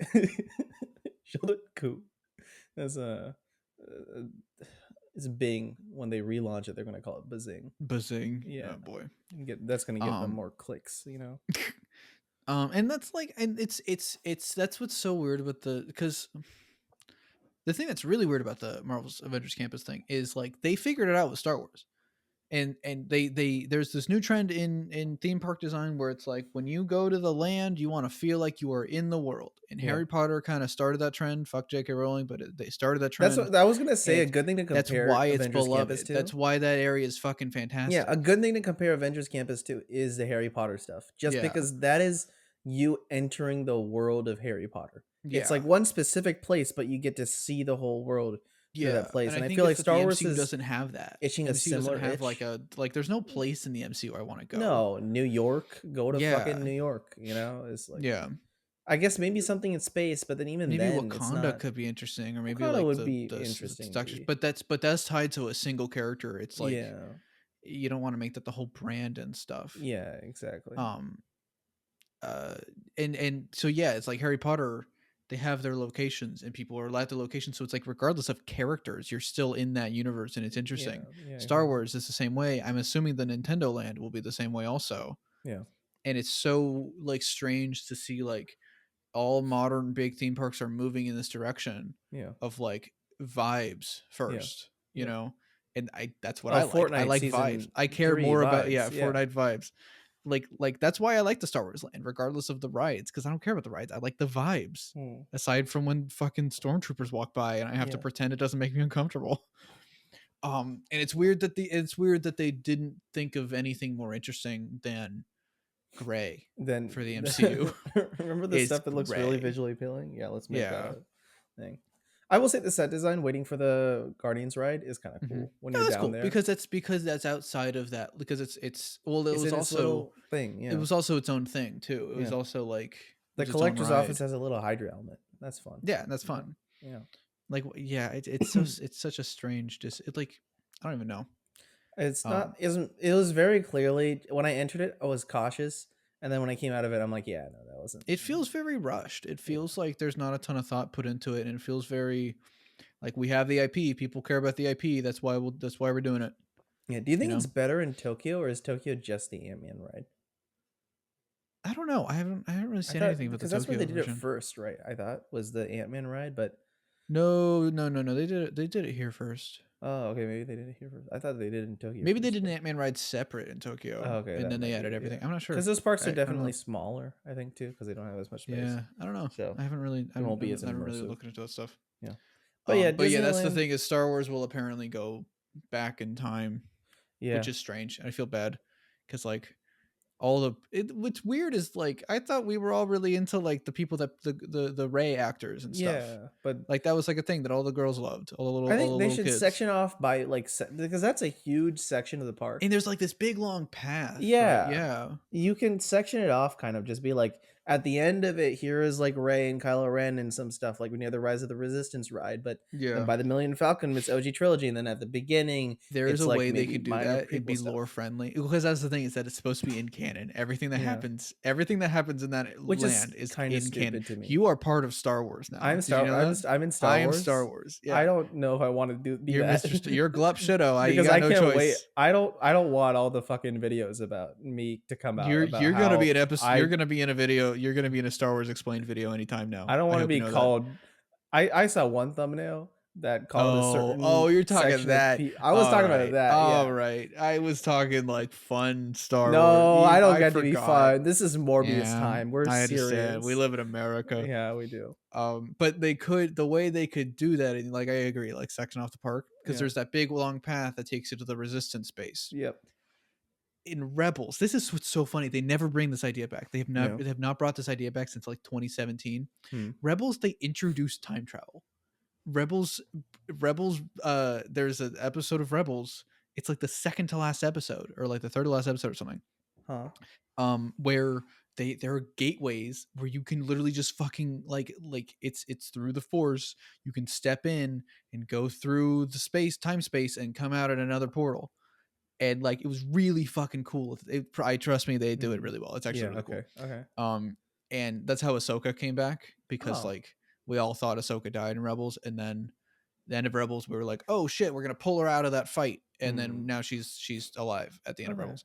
Sheldon Koo. That's it's Bing. When they relaunch it, they're gonna call it Bazing. Bazing. Yeah. Oh boy. That's gonna give them more clicks, And that's like, and it's that's what's so weird about because the thing that's really weird about the Marvel's Avengers Campus thing is like they figured it out with Star Wars. And they there's this new trend in theme park design where it's like when you go to the land, you want to feel like you are in the world. And Harry Potter kind of started that trend. Fuck J.K. Rowling, but they started that trend. That's what I was gonna say. A good thing to compare. That's why it's Avengers beloved. Campus to. That's why that area is fucking fantastic. Yeah, a good thing to compare Avengers Campus to is the Harry Potter stuff. Just because that is you entering the world of Harry Potter. Yeah. It's like one specific place, but you get to see the whole world through that place. And I feel like Star Wars doesn't have that. Itching a similar doesn't have itch. There's no place in the MCU I want to go. No, New York. Go to fucking New York. It's like I guess maybe something in space, but then maybe Wakanda could be interesting, or maybe Wakanda like would be interesting. But that's tied to a single character. It's like you don't want to make that the whole brand and stuff. Yeah, exactly. And so it's like Harry Potter. They have their locations and people are at the location. So it's like, regardless of characters, you're still in that universe and it's interesting. Star Wars is the same way. I'm assuming the Nintendo Land will be the same way also. Yeah. And it's so like strange to see like all modern big theme parks are moving in this direction of like vibes first, you know? And that's what I like. Fortnite I like vibes. I care more about Fortnite vibes. Like that's why I like the Star Wars land, regardless of the rides, because I don't care about the rides. I like the vibes. Aside from when fucking stormtroopers walk by and I have to pretend it doesn't make me uncomfortable. And it's weird that they didn't think of anything more interesting than gray for the MCU. Remember the stuff that looks really visually appealing? Yeah, let's make that a thing. I will say the set design waiting for the Guardians ride is kind of cool when you're down there, because that's outside of that, because it was also thing. It was also its own thing too. It was also like the collector's office has a little Hydra element. That's fun. Yeah, that's fun. Yeah, like it's such a strange I don't even know. It's not. It was very clearly when I entered it. I was cautious, And then when I came out of it, I'm like, yeah, no, that wasn't. It feels very rushed. It feels like there's not a ton of thought put into it, and it feels very like we have the IP. People care about the IP. That's why we're doing it. Yeah. Do you think it's better in Tokyo, or is Tokyo just the Ant-Man ride? I don't know. I haven't really seen anything about the Tokyo because that's where they did version. it first, right? I thought was the Ant-Man ride, but no. They did it here first. Oh, okay. Maybe they did it here first. I thought they did it in Tokyo. Maybe they did an Ant-Man ride separate in Tokyo. Oh, okay, and then they added everything. I'm not sure because those parks are definitely smaller. I think too, because they don't have as much space. Yeah, I don't know. So I haven't really. I haven't really looked into that stuff. Yeah, but yeah, that's the thing is Star Wars will apparently go back in time. Yeah, which is strange. I feel bad because like what's weird is like I thought we were all really into like the people that the Rey actors and stuff. Yeah, but like that was like a thing that all the girls loved. All the little. I think all they should kids. Section off by like because that's a huge section of the park, and there's like this big long path. Yeah, right? Yeah. You can section it off, kind of just be like at the end of it. Here is like Rey and Kylo Ren and some stuff like near the Rise of the Resistance ride, but then by the Millennium Falcon it's OG trilogy, and then at the beginning there's a way they could do that. It'd be lore friendly because that's the thing is that it's supposed to be in canon. Everything that happens in that land is kind of in canon. To me. You are part of Star Wars now. I'm in Star Wars. I am Star Wars. Yeah. I don't know if I want to be that. You're Glup Shido. Because I can't wait. I don't want all the fucking videos about me to come out. You're gonna be an episode. You're gonna be in a video. You're gonna be in a Star Wars explained video anytime now. I don't want to be called. I saw one thumbnail that called a certain. Oh, you're talking that. I was talking about that. All right. I was talking like fun Star Wars. No, I don't get to be fun. This is Morbius time. We're serious. We live in America. Yeah, we do. But the way they could do that, and like I agree, like section off the park because there's that big long path that takes you to the Resistance base. Yep. In Rebels, this is what's so funny. They never bring this idea back. They have not brought this idea back since like 2017. Rebels, they introduced time travel. Rebels there's an episode of Rebels, it's like the second to last episode or like the third to last episode or something, where there are gateways where you can literally just fucking like it's through the Force. You can step in and go through the time space and come out at another portal, and like it was really fucking cool. I trust me, they do it really well. It's actually really cool. Okay. And that's how Ahsoka came back because like we all thought Ahsoka died in Rebels, and then the end of Rebels, we were like, "Oh shit, we're gonna pull her out of that fight," and then now she's alive at the end of Rebels.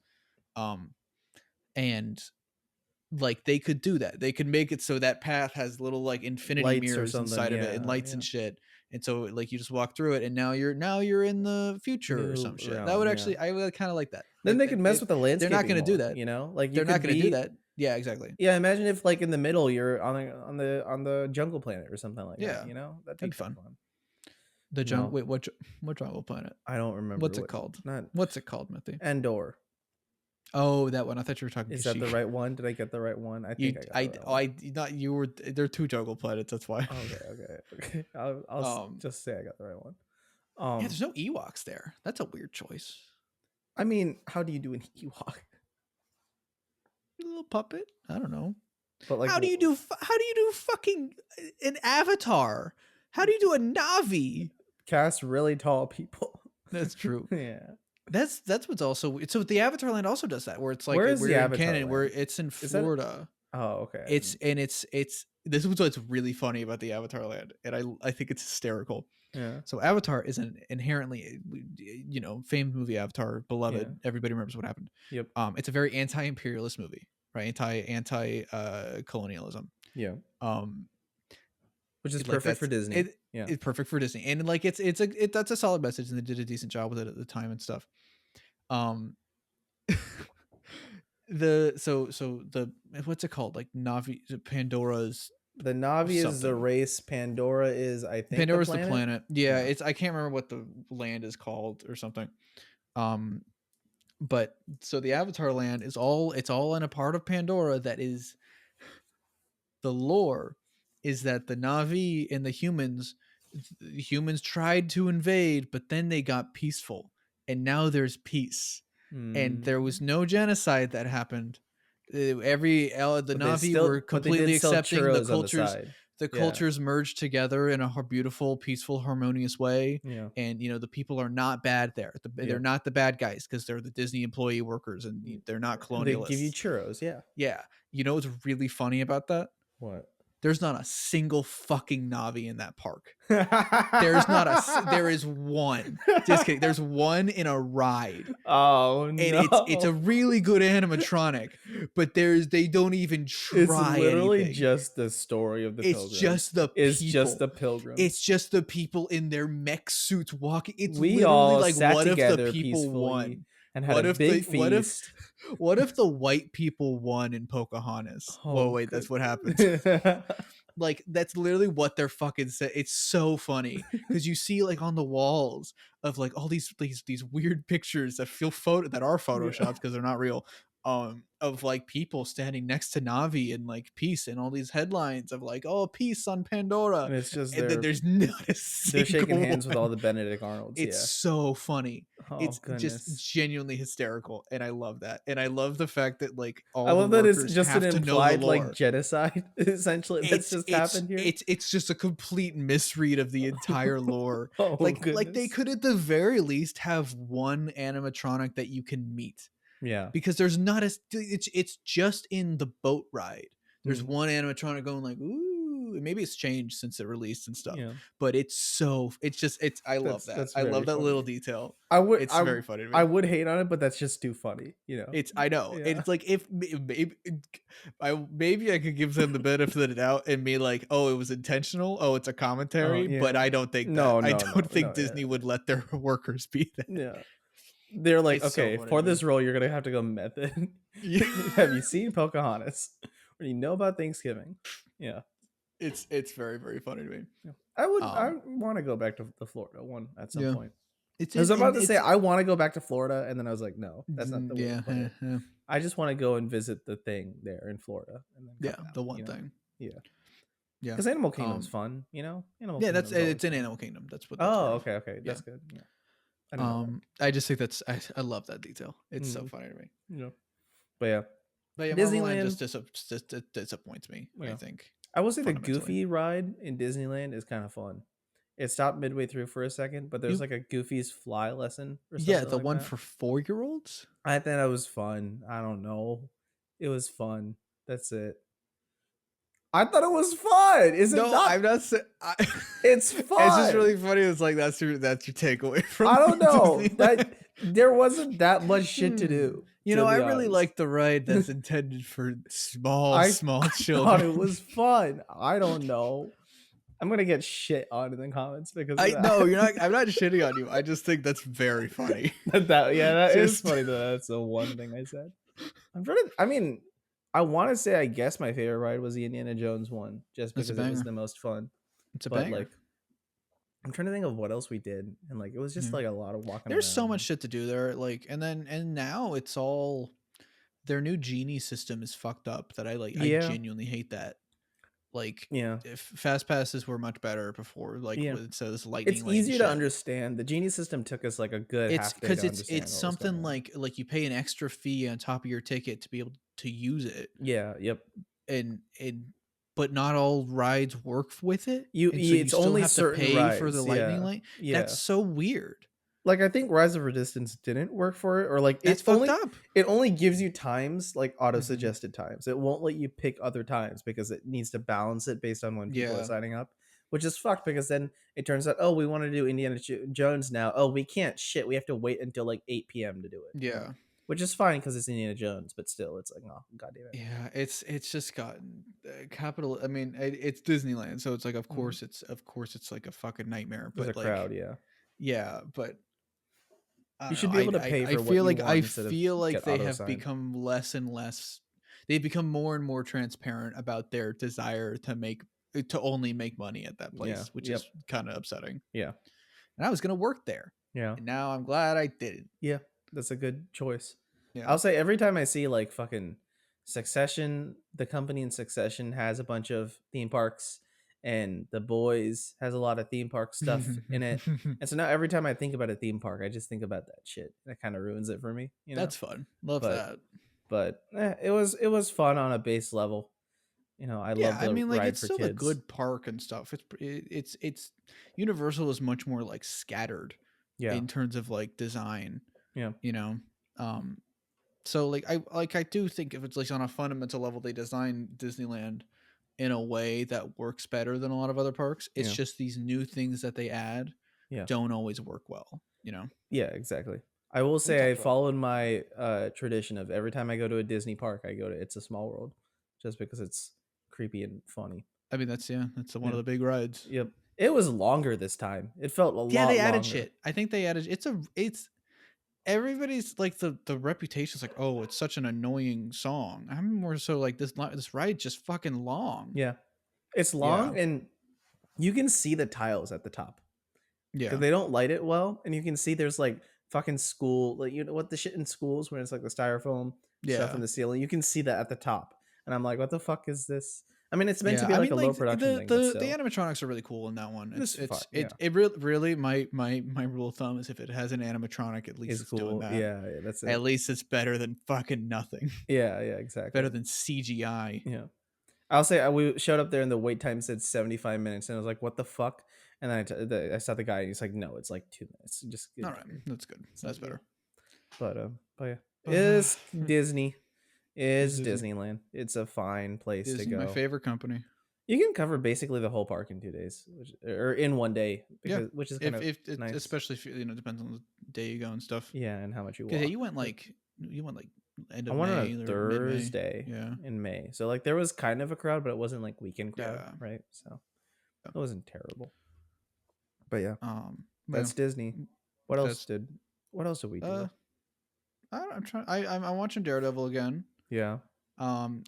And like they could do that. They could make it so that path has little like infinity lights mirrors inside of it and lights and shit. And so like you just walk through it, and now you're in the future or some shit. That would actually I would kind of like that. Then they could mess with the landscape. They're not going to do that, you know. Like they're not going to do that. Yeah, exactly. Yeah, imagine if like in the middle you're on the jungle planet or something like that. You know, that'd be fun. The jungle. Wait, what jungle planet? I don't remember. What's it called? What's it called, Mithi? Endor. Oh, that one. I thought you were talking. Is that the right one? Did I get the right one? I think you were. There are two jungle planets. That's why. Okay. I'll just say I got the right one. Yeah, there's no Ewoks there. That's a weird choice. I mean, how do you do an Ewok? A little puppet. I don't know. But like, how do you do fucking an Avatar? How do you do a Na'vi? Cast really tall people. That's true. Yeah. That's what's also so the Avatar land also does that where it's like where is we're the in Avatar canon land? where it's in Florida. Okay. It's this is what's really funny about the Avatar land, and I think it's hysterical. Yeah. So Avatar is an inherently, famed movie. Avatar, beloved. Yeah. Everybody remembers what happened. Yep. It's a very anti-imperialist movie, right? Anti colonialism. Yeah. Which is perfect for Disney. It's perfect for Disney, and like that's a solid message, and they did a decent job with it at the time and stuff. The what's it called? Like Na'vi, Pandora's. The Na'vi is the race. Pandora is, I think, Pandora's the planet. Yeah, it's I can't remember what the land is called or something. But so the Avatar land is all in a part of Pandora that is the lore is that the Na'vi and the humans tried to invade, but then they got peaceful, and now there's peace, and there was no genocide that happened. The Na'vi were completely accepting the cultures. the cultures merge together in a beautiful, peaceful, harmonious way. Yeah. And the people are not bad there. They're not the bad guys because they're the Disney employee workers and they're not colonialists. They give you churros. Yeah. You know what's really funny about that? What? There's not a single fucking Navi in that park. There is one. Just kidding. There's one in a ride. Oh no. And it's a really good animatronic, but they don't even try. It's literally anything. just the story of the pilgrims. It's just the pilgrims. It's just the people in their mech suits walking. It's we literally all like sat what if together the people peacefully won? And had a big feast. What if the white people won in Pocahontas? Oh, wait, that's what happens. Like that's literally what they're fucking saying. It's so funny because you see like on the walls of like all these weird pictures that that are photoshopped because they're not real. Of like people standing next to Navi and like peace and all these headlines of like, oh, peace on Pandora. And it's just then there's not a they're shaking hands one. with all the Benedict Arnolds. It's so funny. Oh, it's goodness. Just genuinely hysterical, and I love that. And I love the fact that like all I love the that it's just an implied like genocide. Essentially, that's just happened here. It's just a complete misread of the entire lore. Like they could at the very least have one animatronic that you can meet. Yeah, because there's not it's just in the boat ride. There's one animatronic going like, ooh, maybe it's changed since it released and stuff. Yeah. But I love that. I love that funny. Little detail. It's very funny to me. I would hate on it, but that's just too funny, I know. Yeah. It's like if maybe I could give them the benefit of the doubt and be like, oh, it was intentional. Oh, it's a commentary. But I don't think I don't think Disney would let their workers be that. Yeah. They're like, okay, so for this role, you're gonna have to go method. Have you seen Pocahontas? Or do you know about Thanksgiving? Yeah, it's very, very funny to me. Yeah. I want to go back to the Florida one at some point. I was about to say I want to go back to Florida, and then I was like, no, that's not the way. Yeah. I just want to go and visit the thing there in Florida. And then the one thing. Yeah. Because Animal Kingdom's fun, it's in Animal Kingdom. That's what. Okay, that's good. Yeah. I just think I love that detail. It's so funny to me. Yeah. But Disneyland just disappoints me. Yeah. I think I will say the Goofy ride in Disneyland is kind of fun. It stopped midway through for a second, but there's like a Goofy's fly lesson. Or something the like one that. for 4-year-olds. I thought that was fun. I don't know. It was fun. That's it. I thought it was fun. Is it not? I'm not saying. It's fun. It's just really funny. It's like that's your takeaway from. I don't know that there wasn't that much shit to do. I really like the ride that's intended for small children. I thought it was fun. I don't know. I'm gonna get shit on in the comments because no, you're not. I'm not shitting on you. I just think that's very funny. that is funny. That's the one thing I said. I want to say, I guess my favorite ride was the Indiana Jones one, just because it was the most fun. It's a banger. Like, I'm trying to think of what else we did, and like it was just like a lot of walking. There's around. So much shit to do there, like, and now it's all their new Genie system is fucked up. That I genuinely hate that. Like, if fast passes were much better before, like instead of this lightning. It's easier to understand. The Genie system took us like a good half day to understand. It's something like you pay an extra fee on top of your ticket to be able to use it. Yeah. Yep. And but not all rides work with it. It's only have certain to pay rides for the lightning light. Yeah. That's so weird. Like, I think Rise of Resistance didn't work for it, or like it's fucked up. It only gives you times, like auto-suggested times. It won't let you pick other times because it needs to balance it based on when people are signing up, which is fucked because then it turns out, oh, we want to do Indiana Jones now. Oh, we can't. Shit, we have to wait until like 8 p.m. to do it. Yeah. Which is fine because it's Indiana Jones, but still, it's like, oh, goddamn it. Yeah, it's just gotten capital. I mean, it's Disneyland, so it's like, of course, it's like a fucking nightmare. But there's a crowd, yeah, but you should be able to pay for what you want. I feel like they have become less and less. They've become more and more transparent about their desire to only make money at that place, which is kind of upsetting. Yeah, and I was gonna work there. Yeah, and now I'm glad I didn't. Yeah. That's a good choice. Yeah. I'll say every time I see like fucking Succession, the company in Succession has a bunch of theme parks, and The Boys has a lot of theme park stuff in it. And so now every time I think about a theme park, I just think about that shit. That kind of ruins it for me. That's fun. Love that. But it was fun on a base level. I love the mean, like, ride it's for still a kids. good park and stuff. It's Universal is much more like scattered in terms of like design. Yeah. So like I do think if it's like on a fundamental level, they design Disneyland in a way that works better than a lot of other parks. It's just these new things that they add don't always work well. Yeah, exactly. I will say I followed my tradition of every time I go to a Disney park, I go to It's a Small World, just because it's creepy and funny. I mean, that's one of the big rides. Yep. It was longer this time. It felt a lot longer. Yeah, they added shit. I think they added it's everybody's like the reputation's like, oh, it's such an annoying song. I'm more so like this ride just fucking long. Yeah. It's long and you can see the tiles at the top. Yeah. Because they don't light it well, and you can see there's like fucking school, like what the shit in schools when it's like the styrofoam stuff in the ceiling. You can see that at the top, and I'm like, what the fuck is this? I mean, it's meant to be like a low production thing. The animatronics are really cool in that one. It really my rule of thumb is if it has an animatronic, at least it's cool. Doing that. Yeah, that's it. At least it's better than fucking nothing. Yeah, exactly. Better than CGI. Yeah. I'll say we showed up there and the wait time said 75 minutes, and I was like, what the fuck? And then I saw the guy and he's like, no, it's like 2 minutes. Just all right, that's good. That's better. But yeah, it's Disney. Is Disneyland. It's a fine place to go. My favorite company. You can cover basically the whole park in 2 days, or in 1 day, which is kind of nice. Especially if depends on the day you go and stuff. Yeah, and how much you walk. Yeah, you went like end of May. I went on a Thursday in May, so like there was kind of a crowd, but it wasn't like weekend crowd, right? So it wasn't terrible. But yeah, that's Disney. What else did we do? I'm watching Daredevil again. Yeah. I'm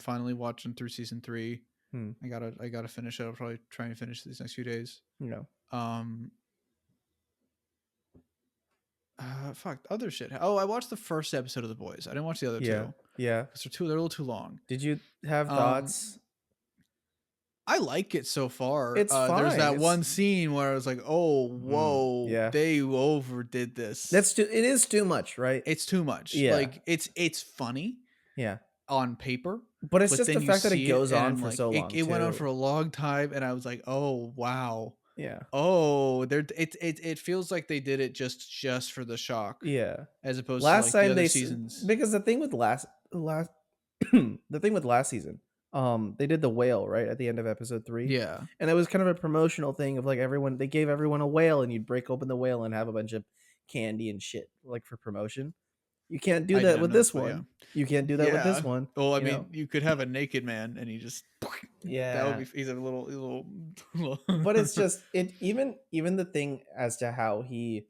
finally watching through season 3. I gotta finish it. I'll probably try and finish these next few days. No. Fuck other shit. Oh, I watched the first episode of The Boys. I didn't watch the other two. Yeah. Because they're a little too long. Did you have thoughts? I like it so far. It's fine. There's that one scene where I was like, "Oh, whoa, they overdid this." It is too much, right? It's too much. Yeah. Like it's funny. Yeah. On paper, but it's just the fact that it goes on for so long. It went on for a long time, and I was like, "Oh, wow." Yeah. Oh, it feels like they did it just for the shock. Yeah. As opposed to like the other seasons. Because the thing with last season, they did the whale right at the end of episode 3. Yeah. And it was kind of a promotional thing of like they gave everyone a whale, and you'd break open the whale and have a bunch of candy and shit like for promotion. You can't do that with this one. Yeah. You can't do that with this one. Well, I mean, you could have a naked man and he just that would be he's a little But it's just even the thing as to how he,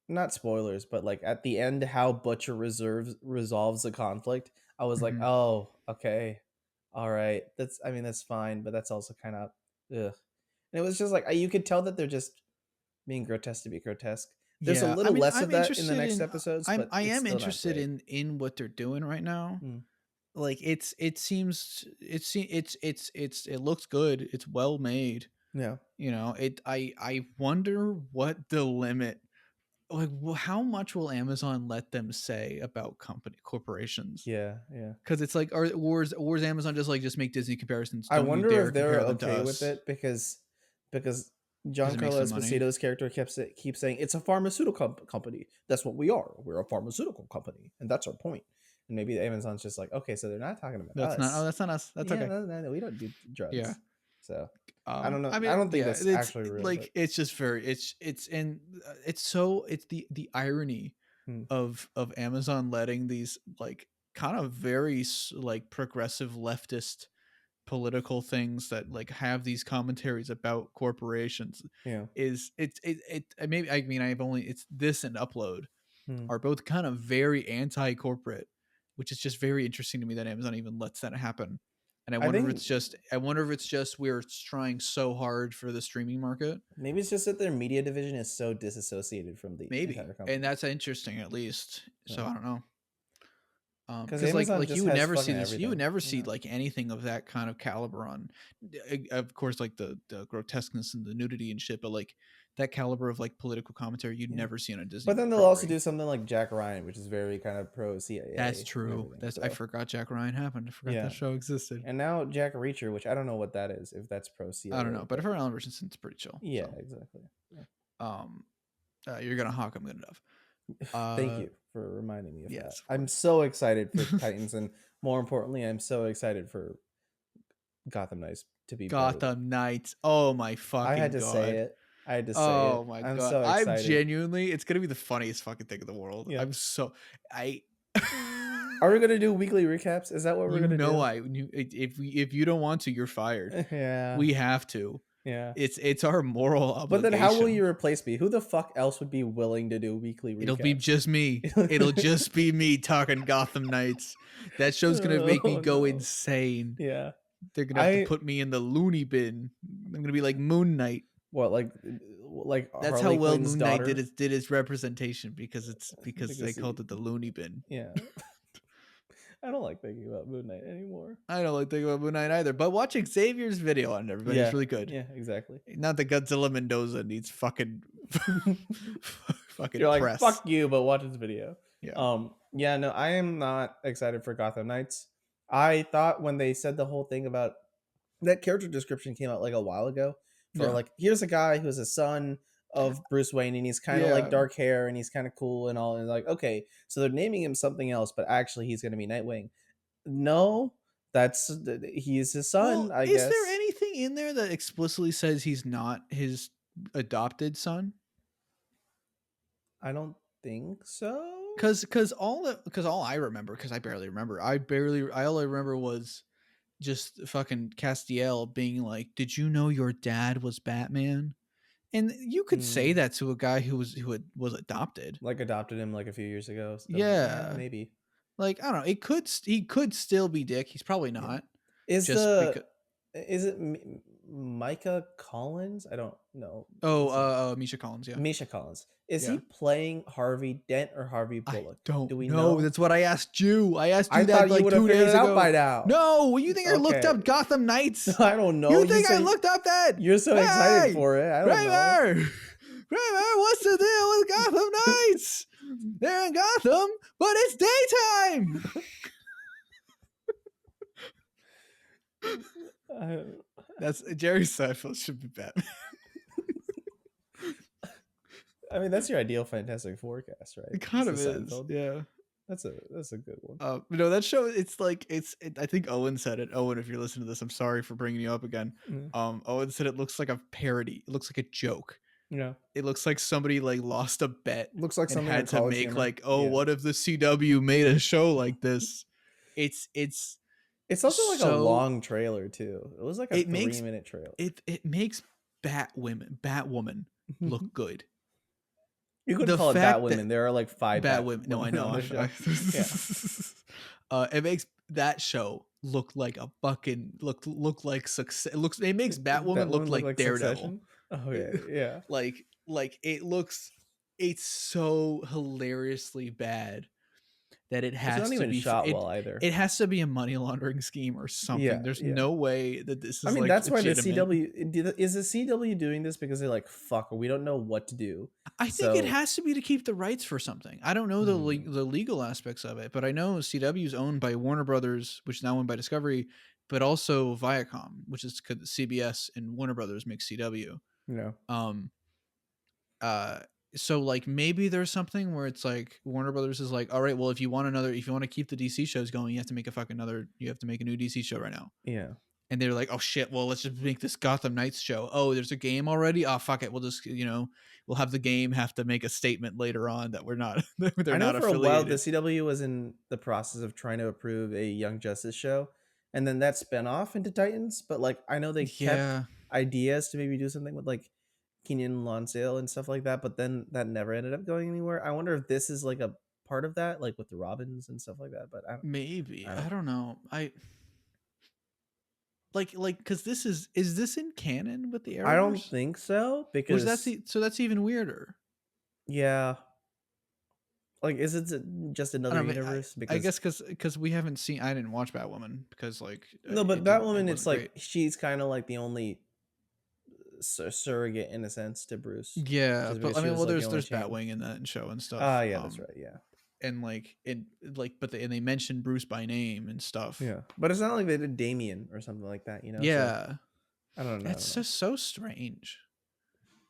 not spoilers, but like at the end how Butcher resolves the conflict. I was like, oh, okay. All right. That's fine, but that's also kind of ugh. And it was just like you could tell that they're just being grotesque to be grotesque. There's a little less of that in the next episodes. But I am interested in what they're doing right now. Like it looks good. It's well made. Yeah. I wonder what the limit. Like, how much will Amazon let them say about corporations? Yeah. Because it's like, or is Amazon just make Disney comparisons? I wonder if they're okay with it because Giancarlo Esposito's character keeps saying it's a pharmaceutical company. That's what we are. We're a pharmaceutical company, and that's our point. And maybe Amazon's just like, okay, so they're not talking about us. That's not us. That's okay. No, we don't do drugs. Yeah. So I don't know. I mean, I don't think that's actually real. Like, but it's just very. It's the irony of Amazon letting these like kind of very like progressive leftist political things that like have these commentaries about corporations it's this and Upload are both kind of very anti-corporate, which is just very interesting to me that Amazon even lets that happen. And I wonder if it's just we're trying so hard for the streaming market. Maybe it's just that their media division is so disassociated from the entire company. And that's interesting at least. So I don't know. Because like you would never see this. You would never see like anything of that kind of caliber on. Of course, like the grotesqueness and the nudity and shit, but like that caliber of like political commentary you'd never see on a Disney. But then they'll property. also do something like Jack Ryan, which is very kind of pro CIA. That's true. I forgot Jack Ryan happened. I forgot that show existed. And now Jack Reacher, which I don't know what that is, if that's pro CIA. I don't know, but if Alan Richardson, it's pretty chill. Yeah, so. Exactly. Yeah. You're gonna hawk him good enough. Thank you for reminding me of that. I'm so excited for Titans, and more importantly, I'm so excited for Gotham Knights to be Gotham Knights. Oh my fucking god! I had to say it. Oh my god! So excited. I'm genuinely. It's gonna be the funniest fucking thing in the world. Yeah. I'm so. Are we gonna do weekly recaps? Is that what we're gonna do? No, if you don't want to, you're fired. Yeah. We have to. Yeah. It's our moral obligation. But then how will you replace me? Who the fuck else would be willing to do weekly recaps? It'll be just me. It'll just be me talking Gotham Knights. That show's gonna make me go insane. Yeah. They're gonna have to put me in the loony bin. I'm gonna be like Moon Knight. What, like that's Harley how well Quinn's Moon daughter? Knight did his representation because they called it the loony bin. Yeah. I don't like thinking about Moon Knight anymore. I don't like thinking about Moon Knight either. But watching Xavier's video on everybody is really good. Yeah, exactly. Not that Godzilla Mendoza needs fucking fucking You're press. Like, fuck you, but watch this video. Yeah. Yeah, no, I am not excited for Gotham Knights. I thought when they said the whole thing about that character description came out like a while ago. For like, here's a guy who's a son of Bruce Wayne, and he's kind of like dark hair, and he's kind of cool and all, and like, okay, so they're naming him something else, but actually he's gonna be Nightwing. No, he's his son. I guess. Is there anything in there that explicitly says he's not his adopted son? I don't think so. Because all I remember, because I barely remember, all I remember was just fucking Castiel being like, "Did you know your dad was Batman?" And you could say that to a guy who was adopted, like adopted him like a few years ago. So yeah, maybe. Like, I don't know. He could still be Dick. He's probably not. Is it Micah Collins? I don't know. Misha Collins. Yeah, Misha Collins. Is he playing Harvey Dent or Harvey Bullock? Do we know? That's what I asked you. I asked you that like 2 days ago. By now. No, you think I looked up Gotham Knights? I don't know. You think I looked up that? You're so excited for it. I don't know. Kramer, what's the deal with Gotham Knights? They're in Gotham, but it's daytime. That's Jerry Seinfeld should be Batman. I mean, that's your ideal Fantastic Forecast, right? It kind of is. Yeah, that's a good one. No, that show. I think Owen said it. Owen, if you're listening to this, I'm sorry for bringing you up again. Owen said it looks like a parody. It looks like a joke. Yeah, it looks like somebody like lost a bet. Looks like something had to make like, what if the CW made a show like this? It's also like a long trailer too. It was like a 3-minute trailer. It makes Batwoman look good. You couldn't call it Batwoman. There are like 5 Batwomen. No, I know. It makes that show look like a fucking look like success. It makes Batwoman look like Daredevil. Succession? Oh yeah. Like it's so hilariously bad that it has to be shot well either. It has to be a money laundering scheme or something. Yeah, There's no way that this is. I mean, that's why the CW is the CW doing this because they're like, fuck, we don't know what to do. I think it has to be to keep the rights for something. I don't know the legal aspects of it, but I know CW is owned by Warner Brothers, which is now owned by Discovery, but also Viacom, which is because CBS and Warner Brothers make CW. Yeah. So like maybe there's something where it's like Warner Brothers is like, all right, well, if you want to keep the DC shows going, you have to make you have to make a new DC show right now. Yeah. And they're like, oh shit, well, let's just make this Gotham Knights show. Oh, there's a game already. Oh, fuck it. We'll just, we'll have the game have to make a statement later on that we're not, they're not affiliated. For a while, the CW was in the process of trying to approve a Young Justice show. And then that spun off into Titans. But like, I know they kept ideas to maybe do something with like Keenan Lonsdale and stuff like that, but then that never ended up going anywhere. I wonder if this is like a part of that, like with the Robins and stuff like that. But I don't know. Because is this in canon with the Arrowverse? I don't think so, because that's even weirder. Yeah. Like, is it just another universe? I guess because we haven't seen. I didn't watch Batwoman because like no, but Batwoman, it's like great. She's kind of like the only surrogate in a sense to Bruce. Yeah, but I mean, well, there's champ. Batwing in that show and stuff. Yeah, that's right. Yeah, and they mentioned Bruce by name and stuff. Yeah, but it's not like they did Damien or something like that, you know. Yeah, so, I don't know. It's just so strange.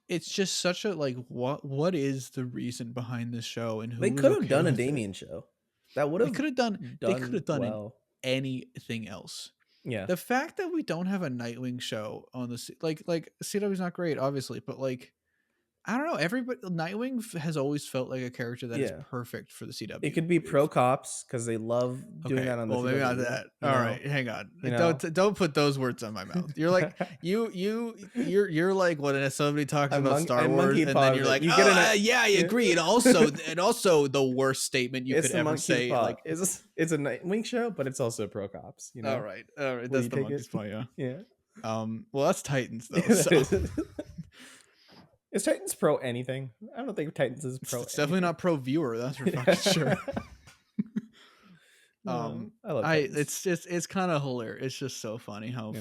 It's just such a what is the reason behind this show, and who they could have done a Damien show. That would have they could have done well. anything else. Yeah, the fact that we don't have a Nightwing show on the like CW's not great, obviously, but like I don't know. Nightwing has always felt like a character that is perfect for the CW. It could be pro cops because they love doing that on the CW. Maybe not that. All right, hang on. Don't put those words on my mouth. You're like you're like when somebody talks about Star Wars, and then you're like, I agree. And also the worst statement you could ever say. Like it's a Nightwing show, but it's also pro cops. You know. All right. That's the monkey's paw. Yeah. Yeah. Well, that's Titans though. So. Is Titans pro anything? I don't think Titans is pro. It's definitely not pro viewer. That's for fucking sure. I love Titans. It's kind of hilarious. It's just so funny how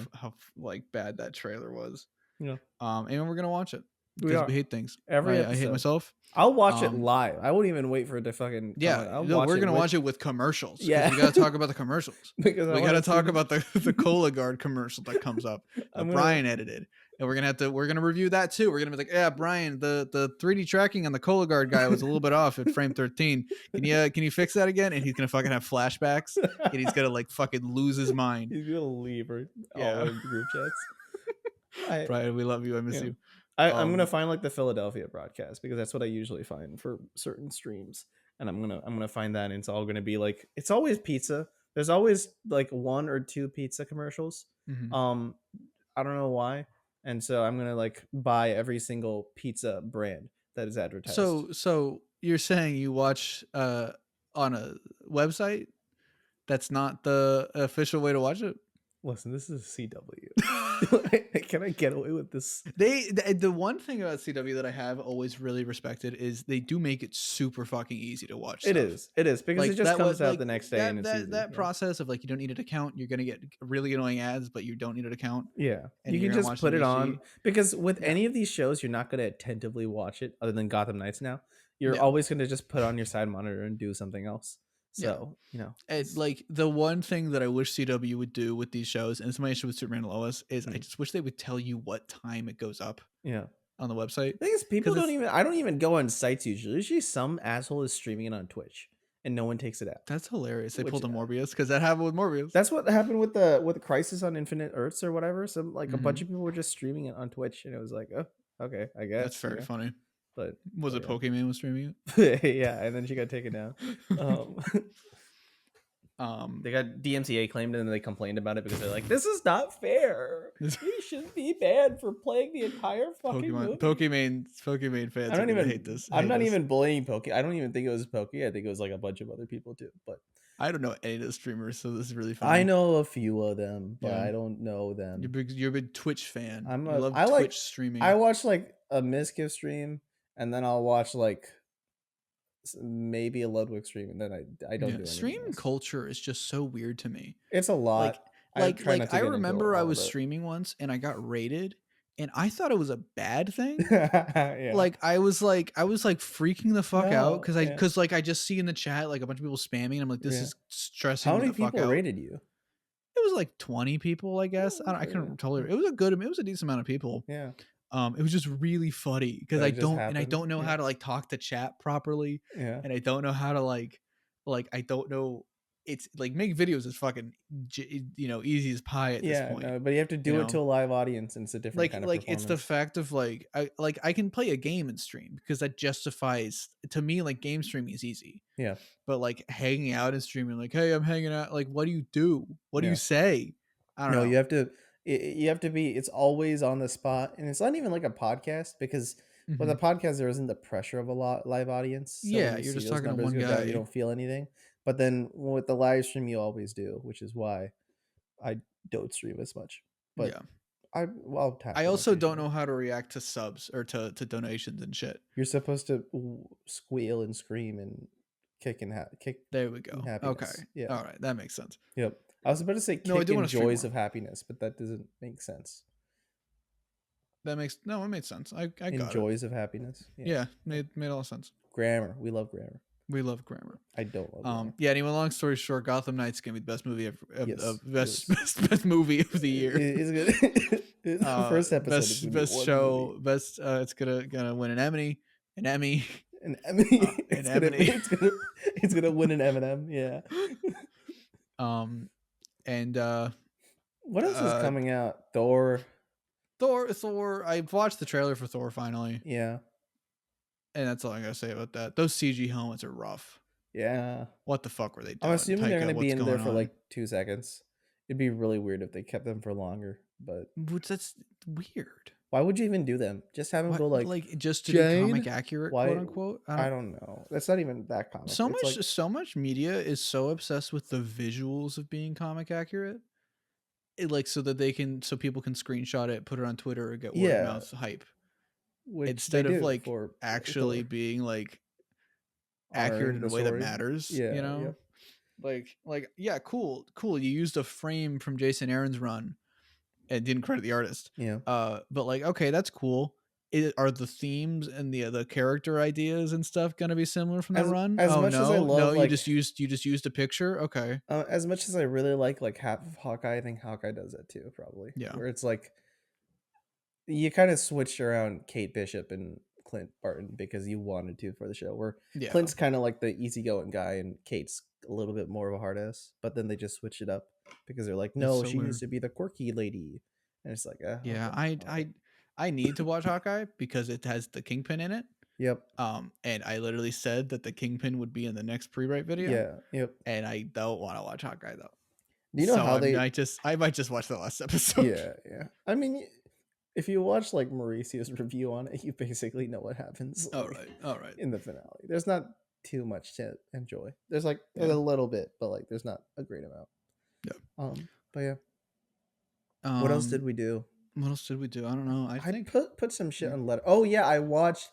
like bad that trailer was. Yeah. And we're gonna watch it because we hate things. I hate myself. I'll watch it live. I won't even wait for it to fucking. We're gonna watch it with commercials. Yeah, we gotta talk about the commercials because we gotta talk about the Cola Guard commercial that comes up. Brian edited. And we're gonna review that too. We're gonna be like, yeah, Brian, the 3D tracking on the Cola Guard guy was a little bit off at frame 13. Can you fix that again? And he's gonna fucking have flashbacks, and he's gonna like fucking lose his mind. He's gonna leave all the group chats. Brian, we love you. I miss you. I'm gonna find like the Philadelphia broadcast because that's what I usually find for certain streams, and I'm gonna find that, and it's all gonna be like it's always pizza. There's always like 1 or 2 pizza commercials. Mm-hmm. I don't know why. And so I'm gonna like buy every single pizza brand that is advertised. So you're saying you watch on a website that's not the official way to watch it? Listen, this is CW. Can I get away with this? The one thing about CW that I have always really respected is they do make it super fucking easy to watch. It is because like, it just comes out the next day, and it's easy, process of like you don't need an account, you're gonna get really annoying ads, but you don't need an account. Yeah, you can just put it on because with any of these shows, you're not gonna attentively watch it. Other than Gotham Knights, now you're always gonna just put on your side monitor and do something else. So, it's like the one thing that I wish CW would do with these shows, and it's my issue with Superman and Lois, is I just wish they would tell you what time it goes up. Yeah. On the website. The thing is, I don't even go on sites usually. Usually some asshole is streaming it on Twitch and no one takes it out. That's hilarious. They pulled a Morbius because that happened with Morbius. That's what happened with the Crisis on Infinite Earths or whatever. Some like a bunch of people were just streaming it on Twitch, and it was like, oh, okay, I guess. That's very funny. But was it Pokemon was streaming it? Yeah, and then she got taken down. They got DMCA claimed and then they complained about it because they're like, this is not fair. You should be banned for playing the entire fucking movie. Pokemon fans. I don't even hate this. I'm not even bullying Poke. I don't even think it was Poke. I think it was like a bunch of other people too. But I don't know any of the streamers, so this is really funny. I know a few of them, but I don't know them. You're a big Twitch fan. I love Twitch streaming. I watch like a Miskiff stream, and then I'll watch like maybe a Ludwig stream, and then I don't do stream else. Culture is just so weird to me. It's a lot. Like I remember I was streaming once and I got raided and I thought it was a bad thing. Yeah. Like I was freaking the fuck out because I just see in the chat like a bunch of people spamming and I'm like, this is stressing me the fuck out. How many people raided you? It was like 20 people, I guess. I couldn't totally. It was a decent amount of people. Yeah. It was just really funny because I don't know how to like talk to chat properly. Yeah. And I don't know how to like I don't know. It's like make videos is fucking easy as pie at this point. No, but you have to do it to a live audience, and it's a different kind of it's the fact of I can play a game and stream because that justifies to me like game streaming is easy. Yeah. But like hanging out and streaming, like, hey, I'm hanging out. Like, what do you do? What do you say? I don't know. You have to be. It's always on the spot, and it's not even like a podcast because with a podcast there isn't the pressure of a live audience. So you're just talking to one guy. You don't feel anything. But then with the live stream, you always do, which is why I don't stream as much. But I also don't know how to react to subs or to donations and shit. You're supposed to squeal and scream and kick. There we go. Happiness. Okay. Yeah. All right. That makes sense. Yep. I was about to say kick in joys of happiness, but that doesn't make sense. That makes it made sense. I got it. Joys of happiness. Yeah, made a lot of sense. Grammar. We love grammar. We love grammar. I don't love grammar. Yeah. Anyway, long story short, Gotham Knights gonna be the best movie best movie of the year. It's good. The first episode. Best show. Movie. Best. It's gonna win an Emmy. An Emmy. It's gonna win an M&M. Yeah. And what else is coming out? Thor. I watched the trailer for Thor finally. Yeah. And that's all I gotta say about that. Those CG helmets are rough. Yeah. What the fuck were they doing? I'm assuming they're gonna be in there for like 2 seconds. It'd be really weird if they kept them for longer, but that's weird. Why would you even do them? Just have them go like just to be comic accurate, quote unquote. I don't know. That's not even that comic. So much media is so obsessed with the visuals of being comic accurate. So that so people can screenshot it, put it on Twitter, or get word of mouth hype. Instead of actually being like accurate in a way that matters. Yeah, you know? Yeah. Cool. You used a frame from Jason Aaron's run and didn't credit the artist. Yeah. But okay, that's cool. Are the themes and the character ideas and stuff gonna be similar from that run? As much as I love, you just used a picture. Okay. As much as I really like half of Hawkeye, I think Hawkeye does that too, probably. Yeah. Where it's like you kind of switched around Kate Bishop and Clint Barton because you wanted to for the show. Where Clint's kind of like the easygoing guy and Kate's a little bit more of a hard ass. But then they just switch it up because they're like, no, she needs to be the quirky lady, and it's like, yeah, I need to watch Hawkeye because it has the Kingpin in it. Yep. And I literally said that the Kingpin would be in the next pre-write video. Yeah. Yep. And I don't want to watch Hawkeye though. Do you know how I might just watch the last episode. Yeah. I mean, if you watch like Mauricio's review on it, you basically know what happens. All right. In the finale, there's not too much to enjoy. There's like a little bit, but like there's not a great amount. Yeah. But yeah. What else did we do? I don't know. I think put some shit on letter. Oh yeah, I watched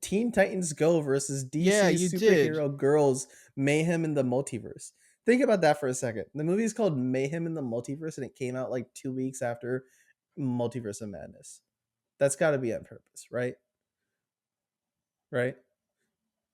Teen Titans Go versus DC superhero girls Mayhem in the Multiverse. Think about that for a second. The movie is called Mayhem in the Multiverse, and it came out like 2 weeks after Multiverse of Madness. That's got to be on purpose, right? Right?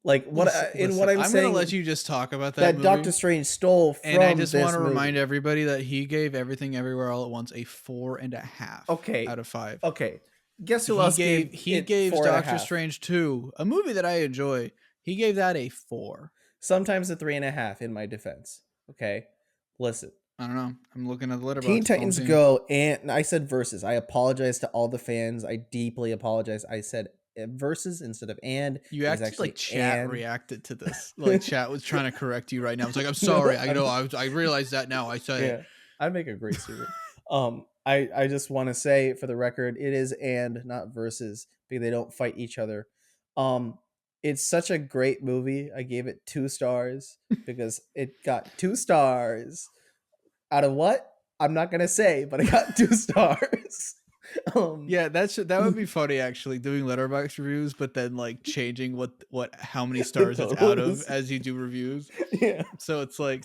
Like what I'm saying, gonna let you just talk about that movie, Doctor Strange stole from. And I just want to remind everybody that he gave Everything Everywhere All at Once a 4.5. Out of 5. Okay, guess who else gave? He gave Doctor Strange 2, a movie that I enjoy. He gave that a 4. Sometimes a 3.5. In my defense, okay. Listen, I don't know. I'm looking at the Letterboxd. Teen Titans Go, and I said versus. I apologize to all the fans. I deeply apologize. I said versus instead of and. You actually like chat reacted to this. Like chat was trying to correct you right now. It's like, I'm sorry. I realized that now. I said I'd make a great student. I just want to say for the record, it is and not versus because they don't fight each other. It's such a great movie. I gave it 2 stars because it got 2 stars out of what? I'm not gonna say, but I got 2 stars. Yeah, that would be funny actually, doing Letterboxd reviews, but then like changing how many stars it's out of as you do reviews. Yeah. So it's like,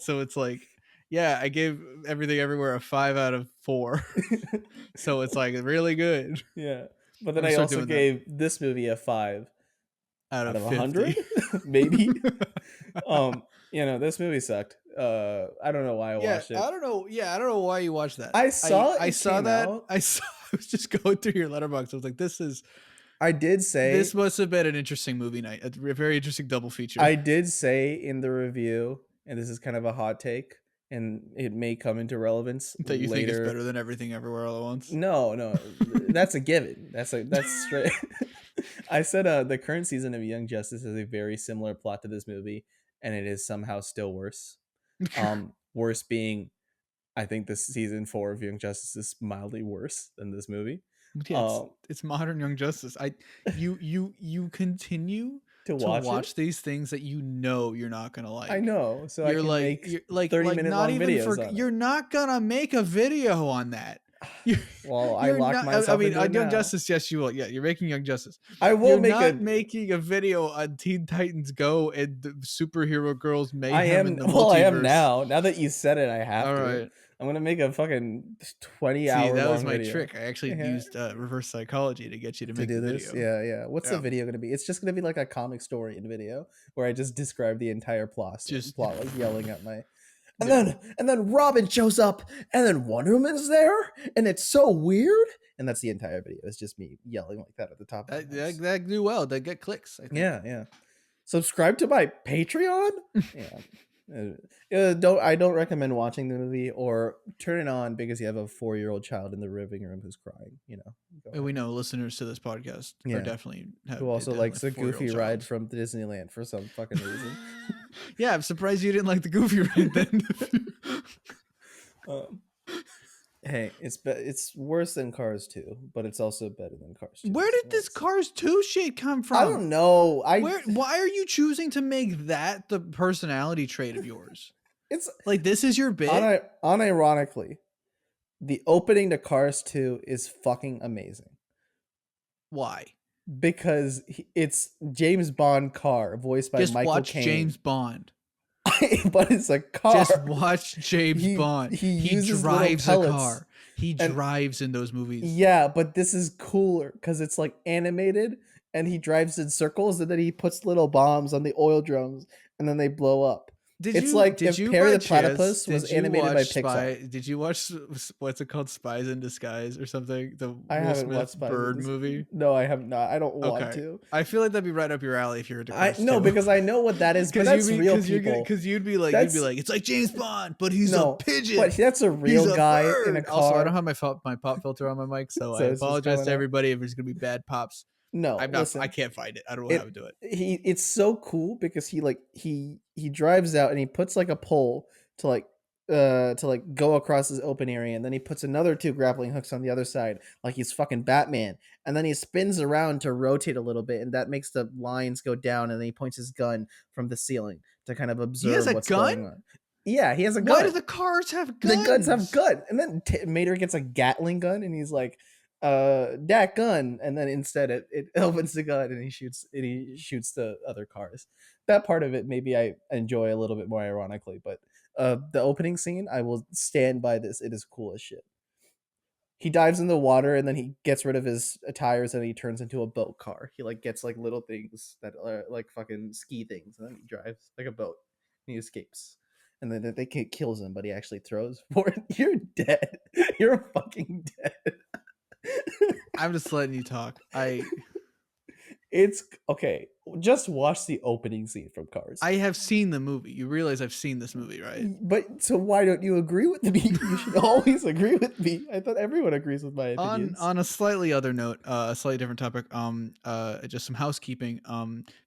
yeah, I gave Everything Everywhere a 5 out of 4. So it's like really good. Yeah. But then I also gave this movie a 5 out of 100, maybe. This movie sucked. I don't know why I watched it. I don't know why you watched that. I saw it. I saw that. I was just going through your Letterboxd. I was like, I did say this must have been an interesting movie night. A very interesting double feature. I did say in the review, and this is kind of a hot take, and it may come into relevance that you think it's better than Everything Everywhere All at Once. No, that's a given. That's straight. I said the current season of Young Justice has a very similar plot to this movie, and it is somehow still worse. Worse being, I think the season 4 of Young Justice is mildly worse than this movie. Yeah, it's modern Young Justice. You continue to watch these things that you know you're not gonna like. I know, so you're I can make 30-minute long videos. You're not gonna make a video on that. I locked myself. On Young Justice, yes, you will. Yeah, you're making Young Justice. I will making a video on Teen Titans Go and the superhero girls Mayhem in the Multiverse. I am now. Now that you said it, I have to. All right. I'm gonna make a fucking 20 See, hour that long was my video. trick. I actually used reverse psychology to get you to make do the this. video. Yeah. What's the video gonna be? It's just gonna be like a comic story in video where I just describe the entire plot, like yelling at my. And then Robin shows up, and then Wonder Woman's there, and it's so weird. And that's the entire video. It's just me yelling like that at the top. That do well. That get clicks. I think. Yeah. Subscribe to my Patreon. I don't recommend watching the movie or turn it on because you have a 4-year-old child in the living room who's crying. And we know listeners to this podcast are definitely who also likes a Goofy ride from Disneyland for some fucking reason. Yeah, I'm surprised you didn't like the Goofy ride then. Hey, it's worse than Cars 2, but it's also better than Cars 2. Where did this Cars 2 shit come from? I don't know. Why are you choosing to make that the personality trait of yours? It's like this is your bit. Unironically, the opening to Cars 2 is fucking amazing. Why? Because it's James Bond car voiced by Michael Caine. Just watch James Bond. But it's a car. Just watch James Bond. He drives a car. He drives in those movies. Yeah, but this is cooler because it's like animated and he drives in circles and then he puts little bombs on the oil drums and then they blow up. It's like if Perry the Platypus was animated by Pixar. Did you watch what's it called, Spies in Disguise or something? The I haven't watched Bird movie. No, I have not. I don't want to. I feel like that'd be right up your alley if you were to. No, because I know what that is. But that's real people. Because you'd be like, it's like James Bond, but he's a pigeon. But that's a real guy in a car. Also, I don't have my pop filter on my mic, so I apologize to everybody if there's gonna be bad pops. No, I'm not. Listen, I can't find it. I don't know how to do it. It's so cool because he drives out and he puts like a pole to go across this open area, and then he puts another 2 grappling hooks on the other side, like he's fucking Batman. And then he spins around to rotate a little bit, and that makes the lines go down. And then he points his gun from the ceiling to kind of observe what's going on. Yeah, he has a gun. Why do the cars have guns? The guns have gun, and then Mater gets a Gatling gun, and he's like, that gun, and then instead it opens the gun and he shoots the other cars. That part of it maybe I enjoy a little bit more ironically, but the opening scene, I will stand by this. It is cool as shit. He dives in the water and then he gets rid of his tires and he turns into a boat car. He like gets like little things that are like fucking ski things, and then he drives like a boat and he escapes. And then they kills him, but he actually throws for it. You're dead. You're fucking dead. I'm just letting you talk. It's okay. Just watch the opening scene from Cars. I have seen the movie. You realize I've seen this movie, right? But so why don't you agree with me? You should always agree with me. I thought everyone agrees with my opinions. On a slightly other note, a slightly different topic. Just some housekeeping.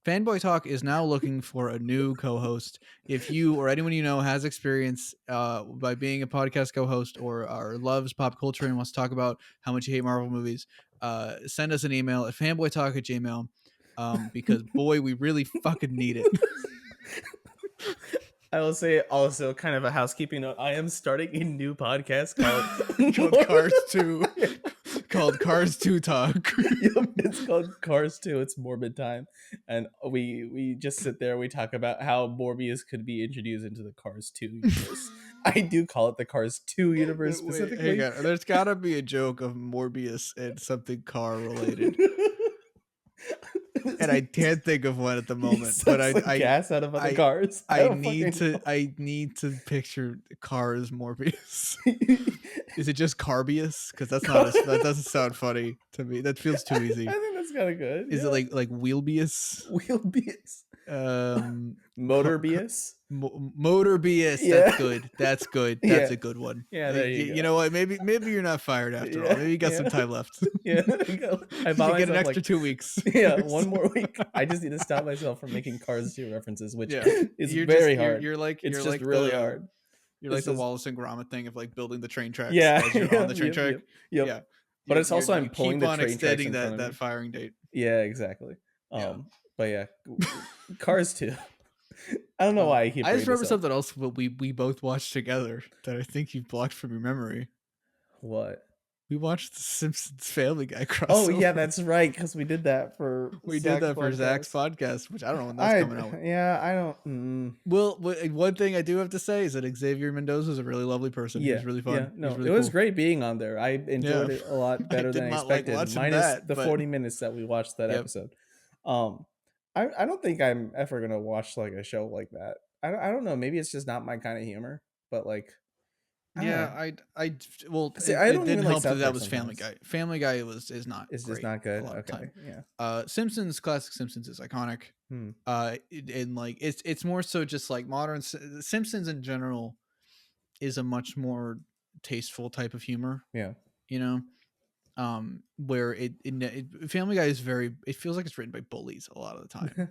Fanboy Talk is now looking for a new co-host. If you or anyone you know has experience by being a podcast co-host or loves pop culture and wants to talk about how much you hate Marvel movies, send us an email at fanboytalk@gmail.com. Because boy, we really fucking need it. I will say also kind of a housekeeping note. I am starting a new podcast called Cars 2. Called Cars 2 Talk. It's called Cars 2. It's Morbin time. And we just sit there, we talk about how Morbius could be introduced into the Cars 2 universe. I do call it the Cars 2 universe specifically. Hang on. There's gotta be a joke of Morbius and something car related. And I can't think of one at the moment, but I gas out of other cars. I need to picture Cars Morbius. Is it just Carbius? Because that doesn't sound funny to me. That feels too easy. I think that's kind of good. Is it like Wheelbius? Wheelbius. Motorbius. Motorbius. Yeah. That's good. That's a good one. Yeah, there you go. You know what? Maybe you're not fired after all. Maybe you got some time left. Yeah, there you go. I get an extra 2 weeks. Yeah, one more week. I just need to stop myself from making Cars 2 references, which is very hard. It's just really hard. You're like the Wallace and Gromit thing of like building the train tracks. Yeah, as you're on the train track. Yep. Yeah, but it's also I'm pulling the train extending that firing date. Yeah, exactly. But yeah, Cars 2. I don't know why I keep. I just remember something else we both watched together that I think you've blocked from your memory. What? We watched the Simpsons Family Guy crossover. Oh yeah, that's right, because we did that for Zach's podcast, which I don't know when that's coming out. Yeah, I don't. Well, one thing I do have to say is that Xavier Mendoza is a really lovely person. Yeah, he was really fun. Yeah, no, he was really it was cool. great being on there. I enjoyed it a lot better than I expected. Minus the 40 minutes that we watched that episode. I don't think I'm ever gonna watch like a show like that. I don't know. Maybe it's just not my kind of humor, but like. I well, see, I don't it didn't even help like that was Family Guy. Family Guy is not. It's just not good. Okay, yeah. Simpsons, classic Simpsons is iconic. And like it's more so just like modern Simpsons in general is a much more tasteful type of humor. Yeah, you know, where it Family Guy is it feels like it's written by bullies a lot of the time.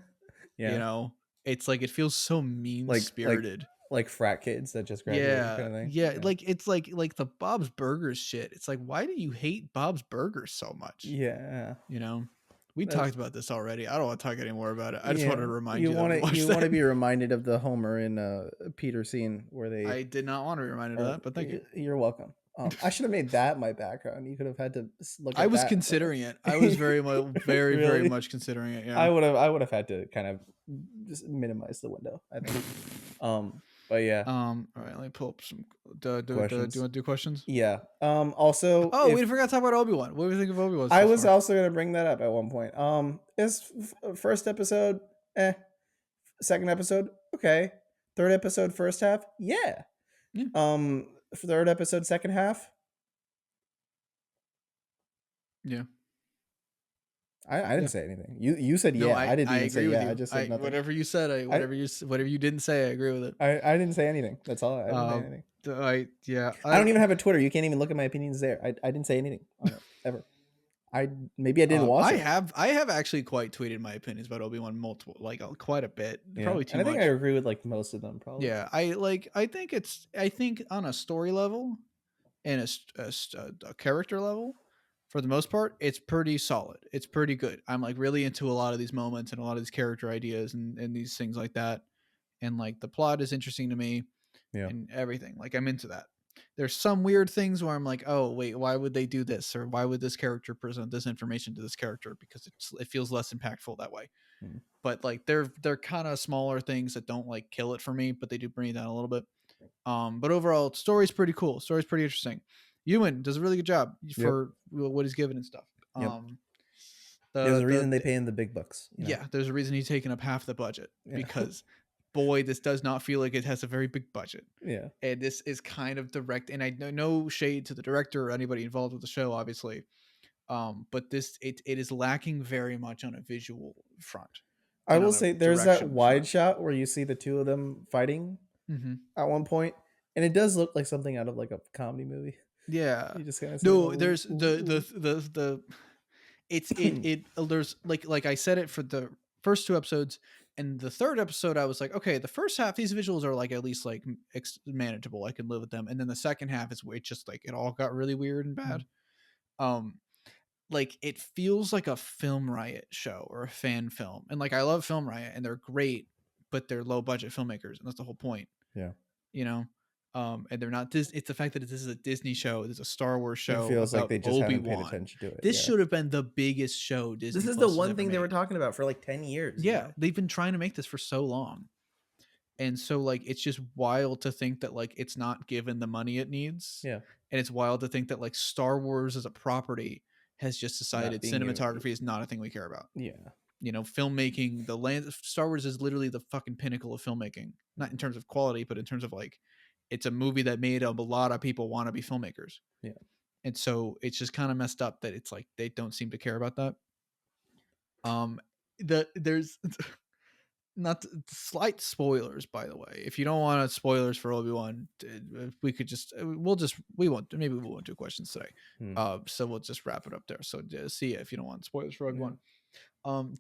Yeah, you know, it's like it feels so mean spirited. Like frat kids that just graduated kind of thing. Yeah, like it's like the Bob's Burgers shit. It's like, why do you hate Bob's Burgers so much? Yeah, you know, we talked about this already. I don't want to talk anymore about it. I just wanted to remind you. You want to be reminded of the Homer and Peter scene where they. I did not want to be reminded of that, but thank you. You're welcome. I should have made that my background. You could have had to look. I was considering it. I was very very really? very much considering it. Yeah, I would have had to kind of just minimize the window, I think. But yeah. All right, let me pull up some. Do you want to do questions? Yeah. Also. Oh, we forgot to talk about Obi Wan. What do you think of Obi Wan? I was also gonna bring that up at one point. First episode, second episode, okay. Third episode, first half, yeah. Third episode, second half, yeah. I didn't say anything. You said yeah. I didn't even say yeah. I just said nothing. Whatever you said, whatever you didn't say, I agree with it. I didn't say anything. That's all. I didn't say anything. I don't even have a Twitter. You can't even look at my opinions there. I didn't say anything on it ever. Maybe I didn't watch it. I have actually quite tweeted my opinions about Obi-Wan quite a bit. Yeah. Probably too much. I think I agree with like most of them. Probably. Yeah. I think on a story level and a character level, for the most part, it's pretty solid. It's pretty good. I'm like really into a lot of these moments and a lot of these character ideas and these things like that. And like the plot is interesting to me and everything. Like I'm into that. There's some weird things where I'm like, oh wait, why would they do this? Or why would this character present this information to this character? Because it feels less impactful that way. But like they're kind of smaller things that don't like kill it for me, but they do bring it down a little bit. But overall, story's pretty cool. Story's pretty interesting. Ewan does a really good job for what he's given and stuff. There's a reason they pay him the big bucks. You know? Yeah, there's a reason he's taken up half the budget because, boy, this does not feel like it has a very big budget. Yeah, and this is kind of direct. And I know no shade to the director or anybody involved with the show, obviously. But it is lacking very much on a visual front. I will say there's that wide shot where you see the two of them fighting at one point, and it does look like something out of like a comedy movie. Yeah, you just kind of there's the there's like I said it for the first two episodes, and the third episode I was like, okay, the first half these visuals are like at least like manageable, I can live with them, and then the second half is where it just like it all got really weird and bad. Like it feels like a Film Riot show or a fan film, and like I love Film Riot and they're great, but they're low budget filmmakers, and that's the whole point. Yeah, you know. And they're not Disney. It's the fact that this is a Disney show. This is a Star Wars show. It feels like they just haven't paid attention to it. This should have been the biggest show Disney. This is the one thing they were talking about for like 10 years. Yeah, they've been trying to make this for so long, and so like it's just wild to think that like it's not given the money it needs. Yeah, and it's wild to think that like Star Wars as a property has just decided cinematography is not a thing we care about. Yeah. You know, filmmaking, Star Wars is literally the fucking pinnacle of filmmaking, not in terms of quality, but in terms of like, it's a movie that made a lot of people want to be filmmakers. Yeah. And so it's just kind of messed up that it's like, they don't seem to care about that. There's not slight spoilers, by the way. If you don't want spoilers for Obi Wan, we won't do questions today. So we'll just wrap it up there. So see if you don't want spoilers for Obi Wan.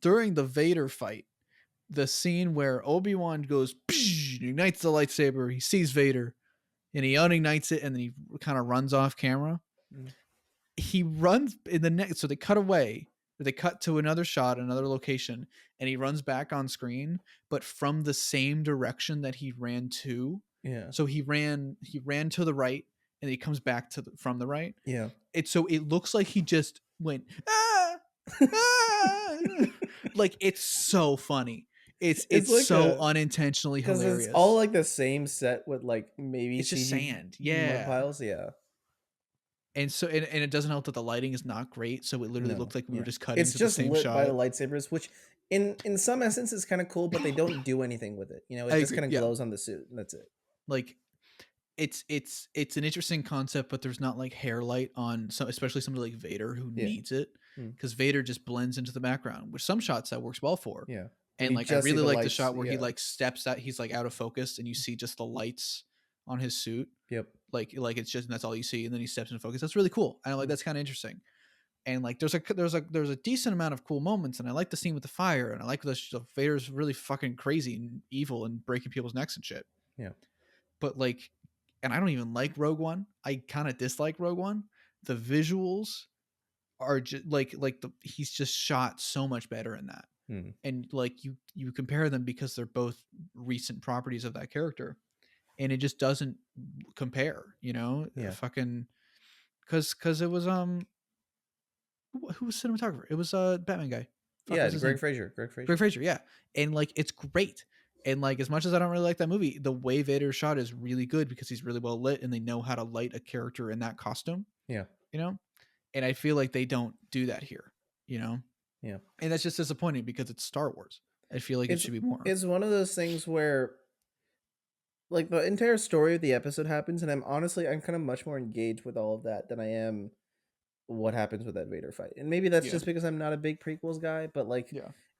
During the Vader fight, the scene where Obi Wan goes, ignites the lightsaber, he sees Vader, and he unignites it, and then he kind of runs off camera. He runs in the next, so they cut away. They cut to another shot, another location, and he runs back on screen, but from the same direction that he ran to. Yeah. So he ran to the right, and he comes back from the right. Yeah. So it looks like he just went ah, ah! Like it's so funny. It's like so unintentionally because hilarious. it's all like the same set with like maybe it's just CG sand, mud piles. Yeah. And so and it doesn't help that the lighting is not great, so it literally looked like we were just cutting It's to the just same lit shot by the lightsabers, which in some essence is kind of cool, but they don't do anything with it. You know, it I just agree. kind of Yeah, glows on the suit, and that's it. like it's an interesting concept, but there's not like hair light on some, especially somebody like Vader who needs it, because Vader just blends into the background. With some shots that works well for. Yeah. And you like I just see really the like the lights, shot where he like steps out, he's like out of focus, and you see just the lights on his suit. Yep. Like it's just, and that's all you see, and then he steps into focus. That's really cool. And I'm like, that's kind of interesting. And like there's a decent amount of cool moments, and I like the scene with the fire, and I like the Vader's really fucking crazy and evil and breaking people's necks and shit. Yeah. But like, and I don't even like Rogue One. I kind of dislike Rogue One. The visuals are just he's just shot so much better in that. And like you compare them because they're both recent properties of that character, and it just doesn't compare, fucking because it was who was cinematographer? It was Batman guy. Fuck, yeah, Greg Fraser. Greg Fraser, yeah. And like it's great. And like as much as I don't really like that movie, the way Vader shot is really good because he's really well lit and they know how to light a character in that costume. Yeah. And I feel like they don't do that here, Yeah. And that's just disappointing because it's Star Wars. I feel like it should be more. It's one of those things where like the entire story of the episode happens, and I'm kind of much more engaged with all of that than I am what happens with that Vader fight. And maybe that's just because I'm not a big prequels guy, but like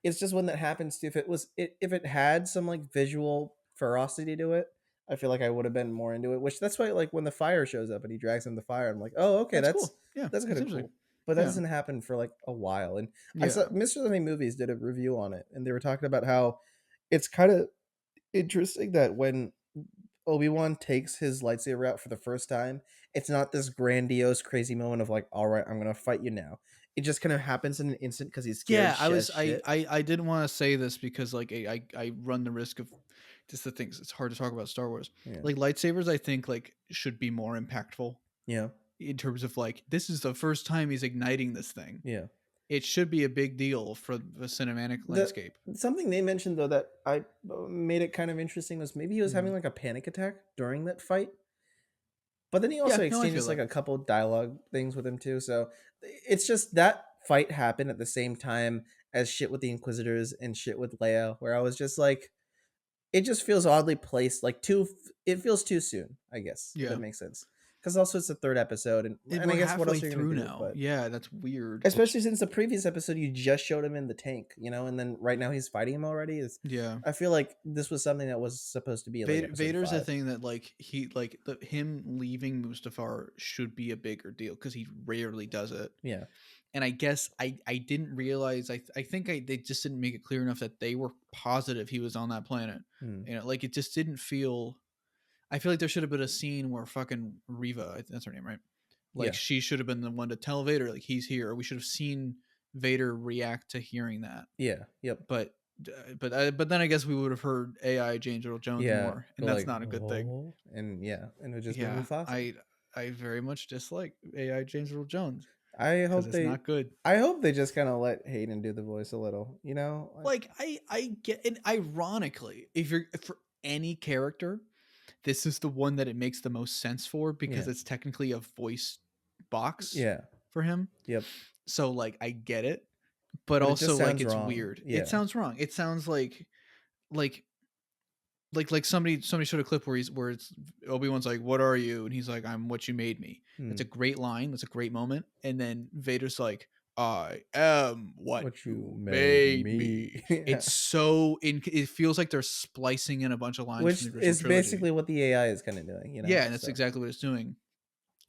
it's just when that happens. If it had some like visual ferocity to it, I feel like I would have been more into it. Which that's why like when the fire shows up and he drags him the fire, I'm like, oh okay, that's cool. Yeah, that's kind of cool. But that doesn't happen for like a while. And I saw Mr. Sunny Movies did a review on it, and they were talking about how it's kind of interesting that when Obi Wan takes his lightsaber out for the first time, it's not this grandiose, crazy moment of like, all right, I'm gonna fight you now. It just kind of happens in an instant because he's scared. Yeah, I didn't want to say this because like I run the risk of just the things. It's hard to talk about Star Wars. Yeah. Like lightsabers, I think like should be more impactful. Yeah. In terms of like, this is the first time he's igniting this thing. Yeah. It should be a big deal for the cinematic landscape. Something they mentioned though that I made it kind of interesting was maybe he was having like a panic attack during that fight. But then he also exchanges like a couple dialogue things with him too. So it's just that fight happened at the same time as shit with the Inquisitors and shit with Leia, where I was just like, it just feels oddly placed, like it feels too soon, I guess. Yeah, if that makes sense. Because also it's the third episode, and I guess what else are you gonna do? Now. But yeah, that's weird. Especially since the previous episode you just showed him in the tank, and then right now he's fighting him already. I feel like this was something that was supposed to be. Vader's a thing that like him leaving Mustafar should be a bigger deal because he rarely does it. Yeah. And I guess I didn't realize I think they just didn't make it clear enough that they were positive he was on that planet. Like it just didn't feel. I feel like there should have been a scene where fucking Reva, that's her name, right? Like she should have been the one to tell Vader like he's here. We should have seen Vader react to hearing that. Yeah. Yep. But then I guess we would have heard AI James Earl Jones more, and that's like, not a good thing. And it would just be Mufasa. I very much dislike AI James Earl Jones. I hope it's not good. I hope they just kind of let Hayden do the voice a little, Like I get, and ironically, if for any character, this is the one that it makes the most sense for because it's technically a voice box. For him. Yep. So like I get it, but also like it's weird. Yeah. It sounds wrong. It sounds like somebody showed a clip where it's Obi-Wan's like, "What are you?" and he's like, "I'm what you made me." It's a great line. That's a great moment. And then Vader's like, "I am what you made me." It's so it feels like they're splicing in a bunch of lines, which from the is trilogy. Basically what the AI is kind of doing. Yeah, and that's exactly what it's doing.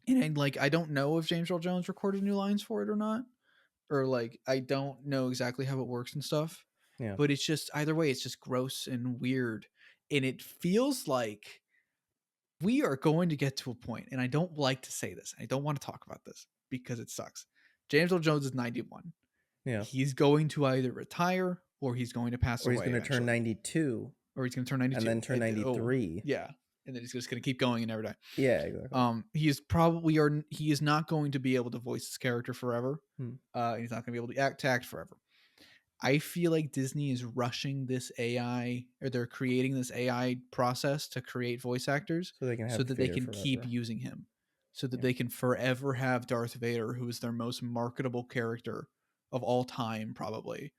And like I don't know if James Earl Jones recorded new lines for it or not, or like I don't know exactly how it works and stuff. Yeah. But it's just either way, it's just gross and weird. And it feels like we are going to get to a point, and I don't like to say this. I don't want to talk about this because it sucks. James Earl Jones is 91. Yeah. He's going to either retire or he's going to pass away. Or he's going to turn 92. Or he's going to turn 92. And then turn 93. Yeah. and then he's just going to keep going and never die. Yeah, exactly. He is not going to be able to voice his character forever. He's not going to be able to act forever. I feel like Disney is rushing this AI, or they're creating this AI process to create voice actors so they can keep using him, so that they can forever have Darth Vader, who is their most marketable character of all time, probably.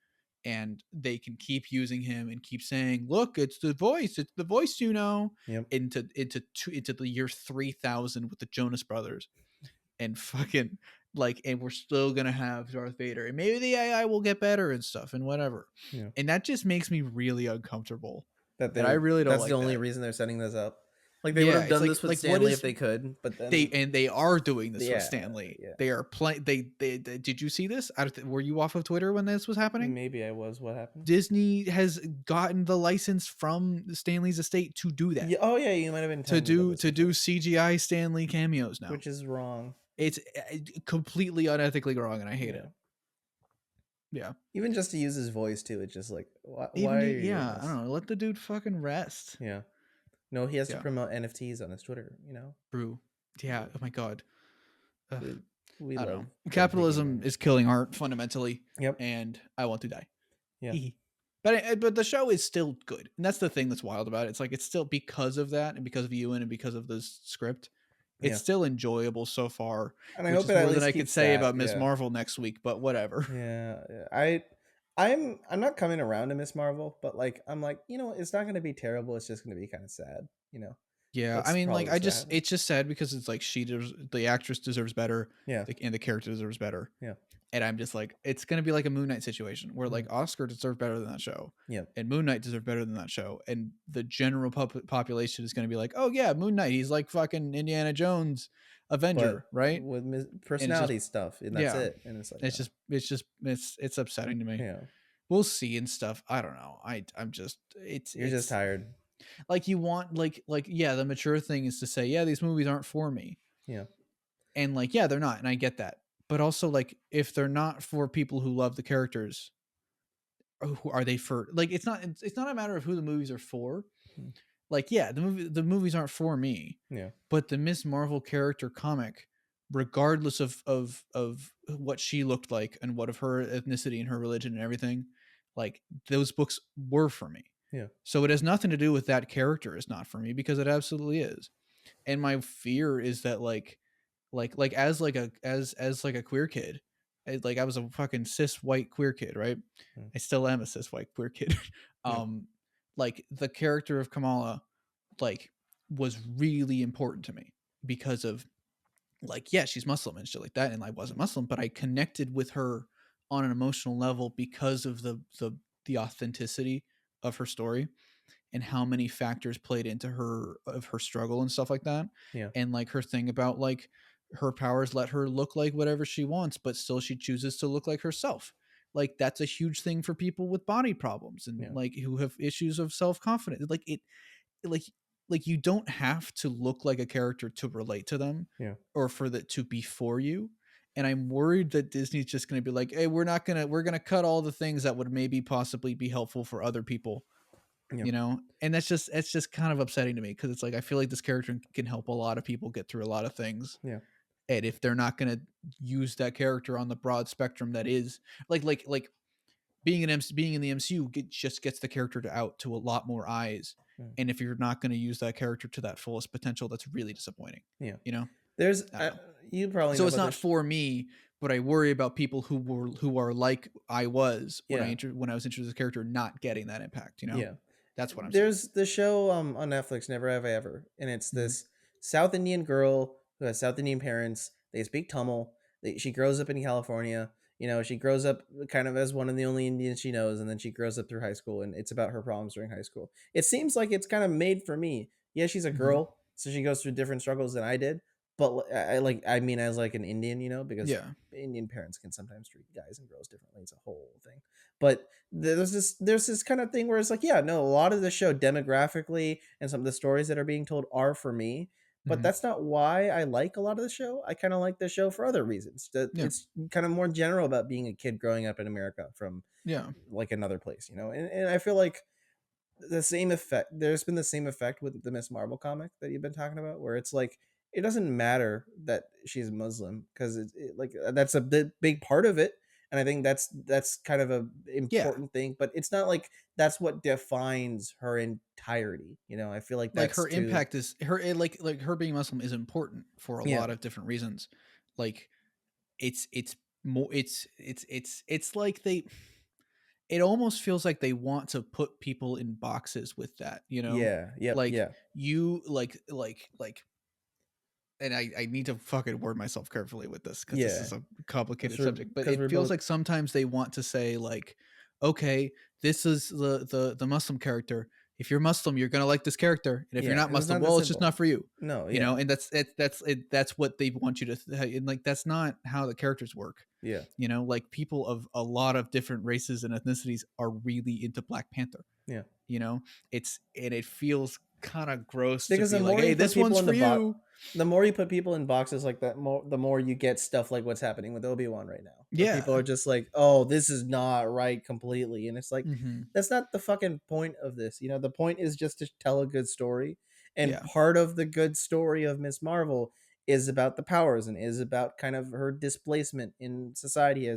And they can keep using him and keep saying, "Look, it's the voice, you know." Yep. Into the year 3000 with the Jonas Brothers, and fucking and we're still gonna have Darth Vader, and maybe the AI will get better and stuff and whatever. Yeah. And that just makes me really uncomfortable. That I really don't. That's like the only that. reason they're setting this up. Like they would have done this with Stanley if they could, but then they are doing this with Stanley. Yeah. They are playing. They did you see this? Were you off of Twitter when this was happening? Maybe I was. What happened? Disney has gotten the license from Stanley's estate to do that. Yeah, oh yeah, you might have been to do CGI Stanley cameos now, which is wrong. It's completely unethically wrong, and I hate it. Yeah. Even just to use his voice too, it's just like why I don't know. Let the dude fucking rest. Yeah. No, he has to promote NFTs on his Twitter, you know? True. Yeah. Oh my God. We I don't know. Capitalism is killing art fundamentally. Yep. And I want to die. Yeah. But the show is still good. And that's the thing that's wild about it. It's like, it's still because of that and because of Ewan and because of the script. It's still enjoyable so far. And I hope it more than I could say about Ms. Marvel next week, but whatever. Yeah. I'm not coming around to Ms. Marvel, but like I'm like, you know, it's not going to be terrible. It's just going to be kind of sad, you know. Yeah, that's I mean, like it's just sad because it's like the actress deserves better. Yeah, and the character deserves better. Yeah, and I'm just like, it's gonna be like a Moon Knight situation where like Oscar deserved better than that show. Yeah, and Moon Knight deserved better than that show, and the general population is gonna be like, oh yeah, Moon Knight, he's like fucking Indiana Jones Avenger, right? With personality stuff, and that's it. And it's like it's upsetting to me. Yeah, we'll see and stuff. I don't know. I'm just you're just tired. Like you want like yeah, the mature thing is to say, yeah, these movies aren't for me. Yeah, and like yeah, they're not, and I get that. But also like if they're not for people who love the characters, who are they for? Like it's not a matter of who the movies are for. Like yeah, the movies aren't for me. Yeah, but the Ms. Marvel character comic, regardless of what she looked like and what of her ethnicity and her religion and everything, like those books were for me. Yeah. So it has nothing to do with that character is not for me, because it absolutely is. And my fear is that like as a queer kid, like I was a fucking cis white queer kid, right? I still am a cis white queer kid. Like the character of Kamala like was really important to me because of like, yeah, she's Muslim and shit like that, and I wasn't Muslim, but I connected with her on an emotional level because of the authenticity of her story and how many factors played into her struggle and stuff like that. Yeah. And like her thing about like her powers let her look like whatever she wants, but still she chooses to look like herself. Like that's a huge thing for people with body problems and like who have issues of self-confidence. Like it like you don't have to look like a character to relate to them or for that to be for you. And I'm worried that Disney's just going to be like, hey, we're going to cut all the things that would maybe possibly be helpful for other people, you know? And it's just kind of upsetting to me, because it's like, I feel like this character can help a lot of people get through a lot of things. Yeah. And if they're not going to use that character on the broad spectrum that is like being in the MCU just gets the character out to a lot more eyes. And if you're not going to use that character to that fullest potential, that's really disappointing. Yeah. You know, there's you probably so it's not for me, but I worry about people who are like I was when I was introduced as a character not getting that impact. You know, that's what I'm saying. There's the show on Netflix, Never Have I Ever, and it's this South Indian girl who has South Indian parents. They speak Tamil. She grows up in California. You know, she grows up kind of as one of the only Indians she knows, and then she grows up through high school, and it's about her problems during high school. It seems like it's kind of made for me. Yeah, she's a girl, so she goes through different struggles than I did. But I mean, as like an Indian, you know, because Indian parents can sometimes treat guys and girls differently. It's a whole thing. But there's this kind of thing where it's like, yeah, no, a lot of the show demographically and some of the stories that are being told are for me. But that's not why I like a lot of the show. I kind of like the show for other reasons. It's kind of more general about being a kid growing up in America from like another place, you know. And I feel like the same effect. There's been the same effect with the Miss Marvel comic that you've been talking about, where it's like it doesn't matter that she's Muslim because like that's a big part of it, and I think that's kind of a important thing. But it's not like that's what defines her entirety. You know, I feel like Like that's her too. impact is her like her being Muslim is important for a Yeah, lot of different reasons. Like it's more it's like they it almost feels like they want to put people in boxes with that, you know? yeah, yep, Like yeah, you like and I need to fucking word myself carefully with this because this yeah. is a complicated Because subject, but we're it feels both. like sometimes they want to say like, okay, this is the Muslim character. If you're Muslim, you're gonna like this character, and if you're Yeah, not and it's Muslim, not that well, it's just simple. not for you. No, You know, yeah, and that's what they want you to and like that's not how the characters work. yeah, You know, like people of a lot of different races and ethnicities are really into Black Panther. yeah. You know, and it feels kind of gross to Because the be like, more you hey, put this people one's in for you. the more you put people in boxes like that, the more you get stuff like what's happening with Obi Wan right now, where people Yeah. are just like, "Oh, this is not right completely," and it's like Mm-hmm. that's not the fucking point of this. You know, the point is just to tell a good story, and Yeah. part of the good story of Miss Marvel is about the powers and is about kind of her displacement in society.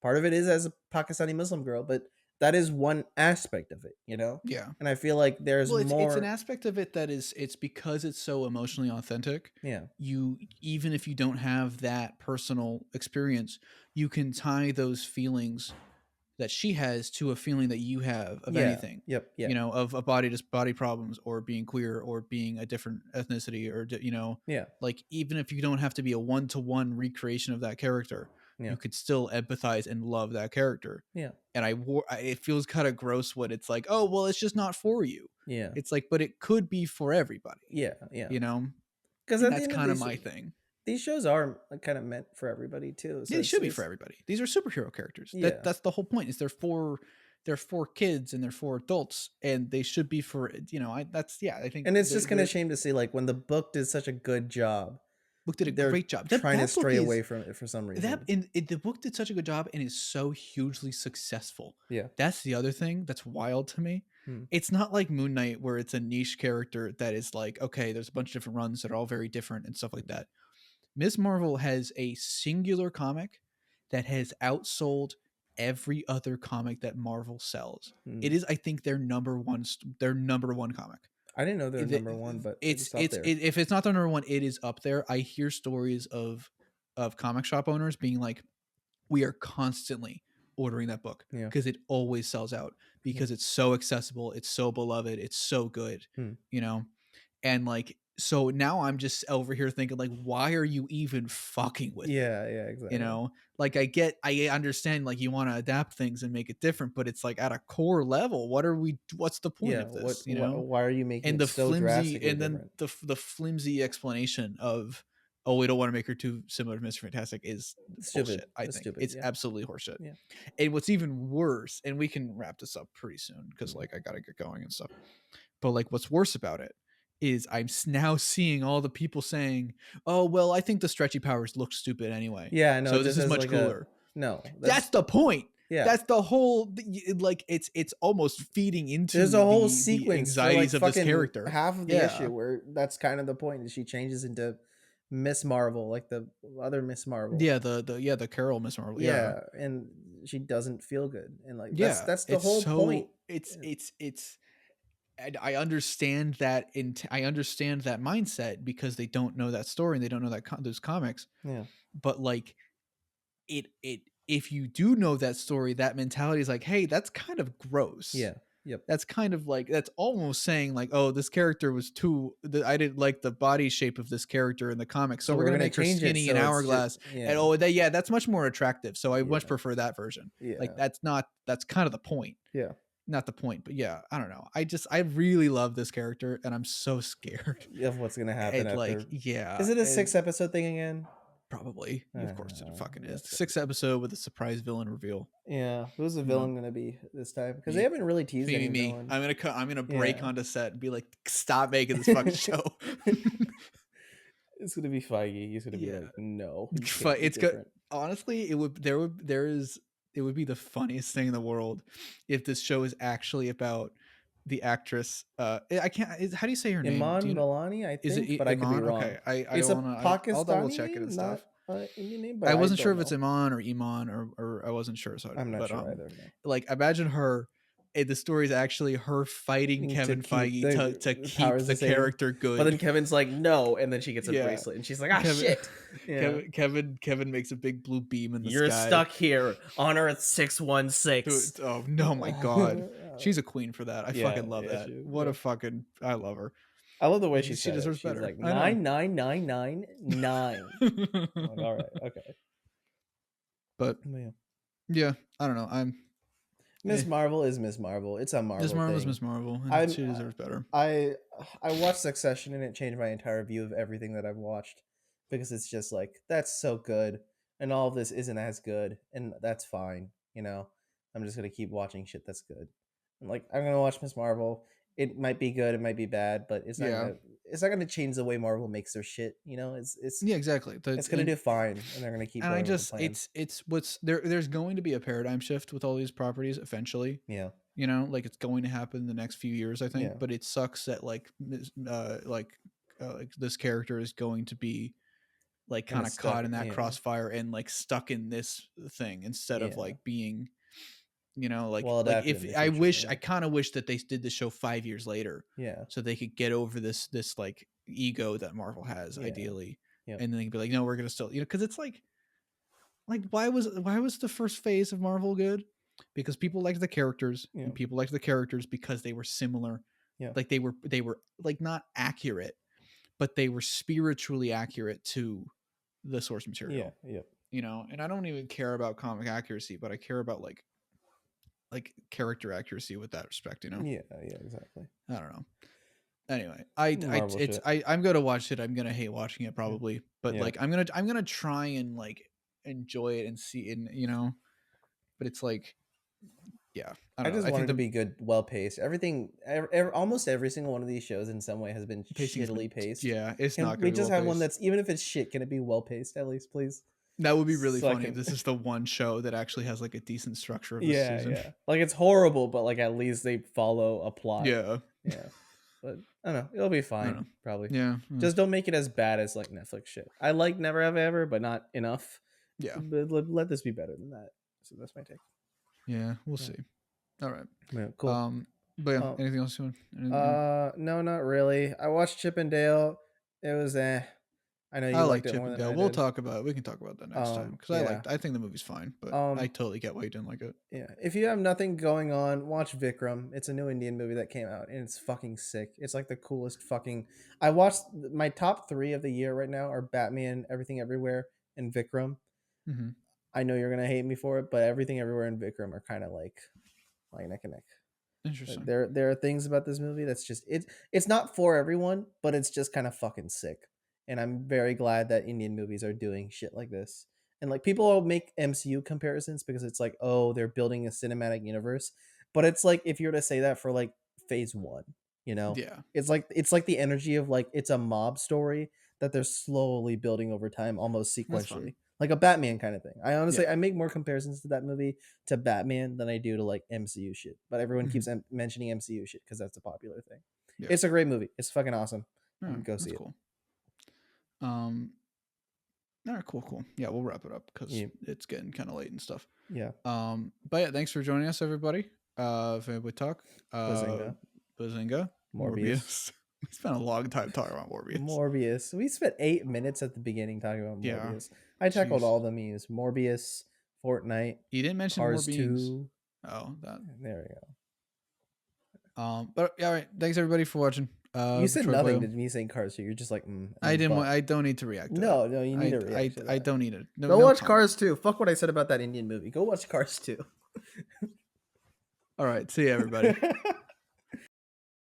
Part of it is as a Pakistani Muslim girl, but that is one aspect of it. You know, Yeah. and I feel like there's Well, it's an more. aspect of it that is it's because it's so emotionally authentic. Yeah. You even if you don't have that personal experience, you can tie those feelings that she has to a feeling that you have of Yeah. anything. Yep. Yeah. You know, of a body problems or being queer or being a different ethnicity or you know, Yeah. like even if you don't have to be a one-to-one recreation of that character, Yeah. you could still empathize and love that character. Yeah. And it feels kind of gross when it's like, oh well, it's just not for you. Yeah. It's like, but it could be for everybody, Yeah. Yeah. you know. Because And at the that's end of kind of my thing. these shows are kind of meant for everybody too. Yeah, So they should be for it's everybody. These are superhero characters. yeah. That's the whole point. Is they're for kids and they're for adults, and they should be for you know. I think And it's just kind of the shame to see like when the book did such a good job, book did a they're great job. trying to That book stray is away from it for some that reason. in the book did such a good job and is so hugely successful. Yeah. That's the other thing that's wild to me. Hmm. It's not like Moon Knight where it's a niche character that is like, okay, there's a bunch of different runs that are all very different and stuff like that. Ms. Marvel has a singular comic that has outsold every other comic that Marvel sells. Hmm. It is, I think, their number one comic. I didn't know they're number one, but It's it's up there. if it's not the number one, it is up there. I hear stories of comic shop owners being like, we are constantly ordering that book Yeah. because it always sells out because it's so accessible, it's so beloved, it's so good, Hmm. you know. And like so now I'm just over here thinking like, why are you even fucking with it? Yeah. Yeah. Exactly. You know, like I understand like you want to adapt things and make it different, but it's like at a core level, what's the point Yeah. of this, you know? Why are you making And it the so flimsy drastically and then different? the flimsy explanation of, oh, we don't want to make her too similar to Mr. Fantastic is It's stupid. bullshit. I It's think stupid. it's Yeah. absolutely horseshit. Yeah. And what's even worse, and we can wrap this up pretty soon because like I gotta get going and stuff. But like what's worse about it is I'm now seeing all the people saying, "Oh well, I think the stretchy powers look stupid anyway, Yeah. No. so Just this is as much like a cooler." no. That's the point. Yeah. That's the whole like it's almost feeding There's a into whole the sequence for like anxieties of this fucking character. half of the Yeah. issue where that's kind of the point is she changes into Miss Marvel, like the other Miss Marvel. Yeah, the Carol Miss Marvel. Yeah. Yeah, and she doesn't feel good, and like Yeah. that's the It's whole point. so it's and I understand that I understand that mindset because they don't know that story and they don't know that those comics. Yeah, But like it if you do know that story, that mentality is like, hey, that's kind of gross. yeah, yep. That's kind of like that's almost saying like, oh, this character was I didn't like the body shape of this character in the comics, so So we're we're gonna gonna make her change it skinny and so it's just hourglass. And yeah, oh, yeah, that's much more attractive. So I much yeah, prefer that version. Like yeah, that's kind of the point. yeah. Not the point, but yeah, I don't know. I really love this character, and I'm so scared. Of what's gonna happen And like, after? yeah, Is it a 6 episode thing again? probably. Of course, it fucking is. That's 6th episode with a surprise villain reveal. yeah. Who's the You know, villain gonna be this time? Because they me. haven't really teased any Me. villain. I'm gonna break Yeah. onto set and be like, stop making this fucking show. It's gonna be Feige. He's gonna be Yeah, like, no, you can't be it's good. different. Honestly, it would be the funniest thing in the world if this show is actually about the actress. I can't. How do you say her name? Iman Vellani, I think, but I could be wrong. Okay, I It's don't a want to. I'll double Pakistani check it name, and not stuff. Indian name, but I wasn't sure don't if it's know. Iman or Iman or I wasn't sure. So I'm not sure either. No. Like imagine her. The story is actually her fighting Kevin Feige to keep the character good. But then Kevin's like, no, and then she gets a bracelet, and she's like, shit. Yeah. Kevin makes a big blue beam in the sky. You're stuck here on Earth 616. Oh no, my God, she's a queen for that. I fucking love that. What a fucking, I love her. I love the way she deserves better. Like 99999. Like, all right, okay. But yeah, I don't know. Miss Marvel is Miss Marvel. It's a Marvel. Miss Marvel is Miss Marvel, and she deserves better. I watched Succession, and it changed my entire view of everything that I've watched, because it's just like, that's so good, and all of this isn't as good, and that's fine. You know, I'm just gonna keep watching shit that's good. And like, I'm gonna watch Miss Marvel. It might be good, it might be bad, but it's not gonna change the way Marvel makes their shit. You know, it's exactly. It's gonna do fine, and they're gonna keep. And it's what's there. There's going to be a paradigm shift with all these properties eventually. Yeah, you know, like it's going to happen in the next few years, I think. Yeah. But it sucks that like this character is going to be like kind of caught in that crossfire and like stuck in this thing instead of like being. You know, like if I kind of wish that they did the show 5 years later. Yeah. So they could get over this like ego that Marvel has, ideally. Yeah. And then they'd be like, no, we're gonna still, you know, because it's like why was the first phase of Marvel good? Because people liked the characters, and people liked the characters because they were similar. Yeah. Like they were like not accurate, but they were spiritually accurate to the source material. Yeah. Yeah. You know, and I don't even care about comic accuracy, but I care about like character accuracy with that respect, you know? Yeah, exactly. I don't know. Anyway, I'm gonna watch it. I'm gonna hate watching it probably, but like I'm gonna try and like enjoy it and see it, you know. But it's like, yeah, I just want it to be good, well paced. Everything, almost every single one of these shows in some way has been shittily paced. Yeah, it's not. We just have one that's, even if it's shit, can it be well paced at least, please? That would be really funny if this is the one show that actually has like a decent structure of the season. Yeah. Like it's horrible, but like at least they follow a plot. Yeah. Yeah. But I don't know. It'll be fine. Probably. Yeah. Just don't make it as bad as like Netflix shit. I like Never Have Ever, but not enough. Yeah. But let this be better than that. So that's my take. Yeah. We'll see. All right. Yeah, cool. But yeah, anything else you want? No, not really. I watched Chip and Dale. It was I know you liked it more than I did. We can talk about that next time, because I think the movie's fine, but I totally get why you didn't like it. Yeah, if you have nothing going on, watch Vikram. It's a new Indian movie that came out, and it's fucking sick. It's like the coolest fucking. I watched my top 3 of the year right now are Batman, Everything Everywhere, and Vikram. Mm-hmm. I know you're gonna hate me for it, but Everything Everywhere and Vikram are kind of like neck and neck. Interesting. There are things about this movie that's just it's not for everyone, but it's just kind of fucking sick. And I'm very glad that Indian movies are doing shit like this. And like people will make MCU comparisons because it's like, oh, they're building a cinematic universe. But it's like if you were to say that for like phase 1, you know? Yeah. It's like the energy of like it's a mob story that they're slowly building over time, almost sequentially. Like a Batman kind of thing. I honestly I make more comparisons to that movie to Batman than I do to like MCU shit. But everyone keeps mentioning MCU shit because that's a popular thing. Yeah. It's a great movie. It's fucking awesome. Go see it. Cool. All right, cool. Yeah, we'll wrap it up because it's getting kind of late and stuff. Yeah. But yeah, thanks for joining us, everybody. Fanboy Talk. Bazinga. Morbius. We spent a long time talking about Morbius. We spent 8 minutes at the beginning talking about Morbius. I tackled all the memes. Morbius, Fortnite. You didn't mention Cars 2. Oh, that. There we go. But yeah, all right. Thanks everybody for watching. You said nothing to me saying Cars 2. You're just like, I didn't. I don't need to react. No, you need to react. I don't need it. Go watch Cars 2. Fuck what I said about that Indian movie. Go watch Cars 2. All right. See you, everybody.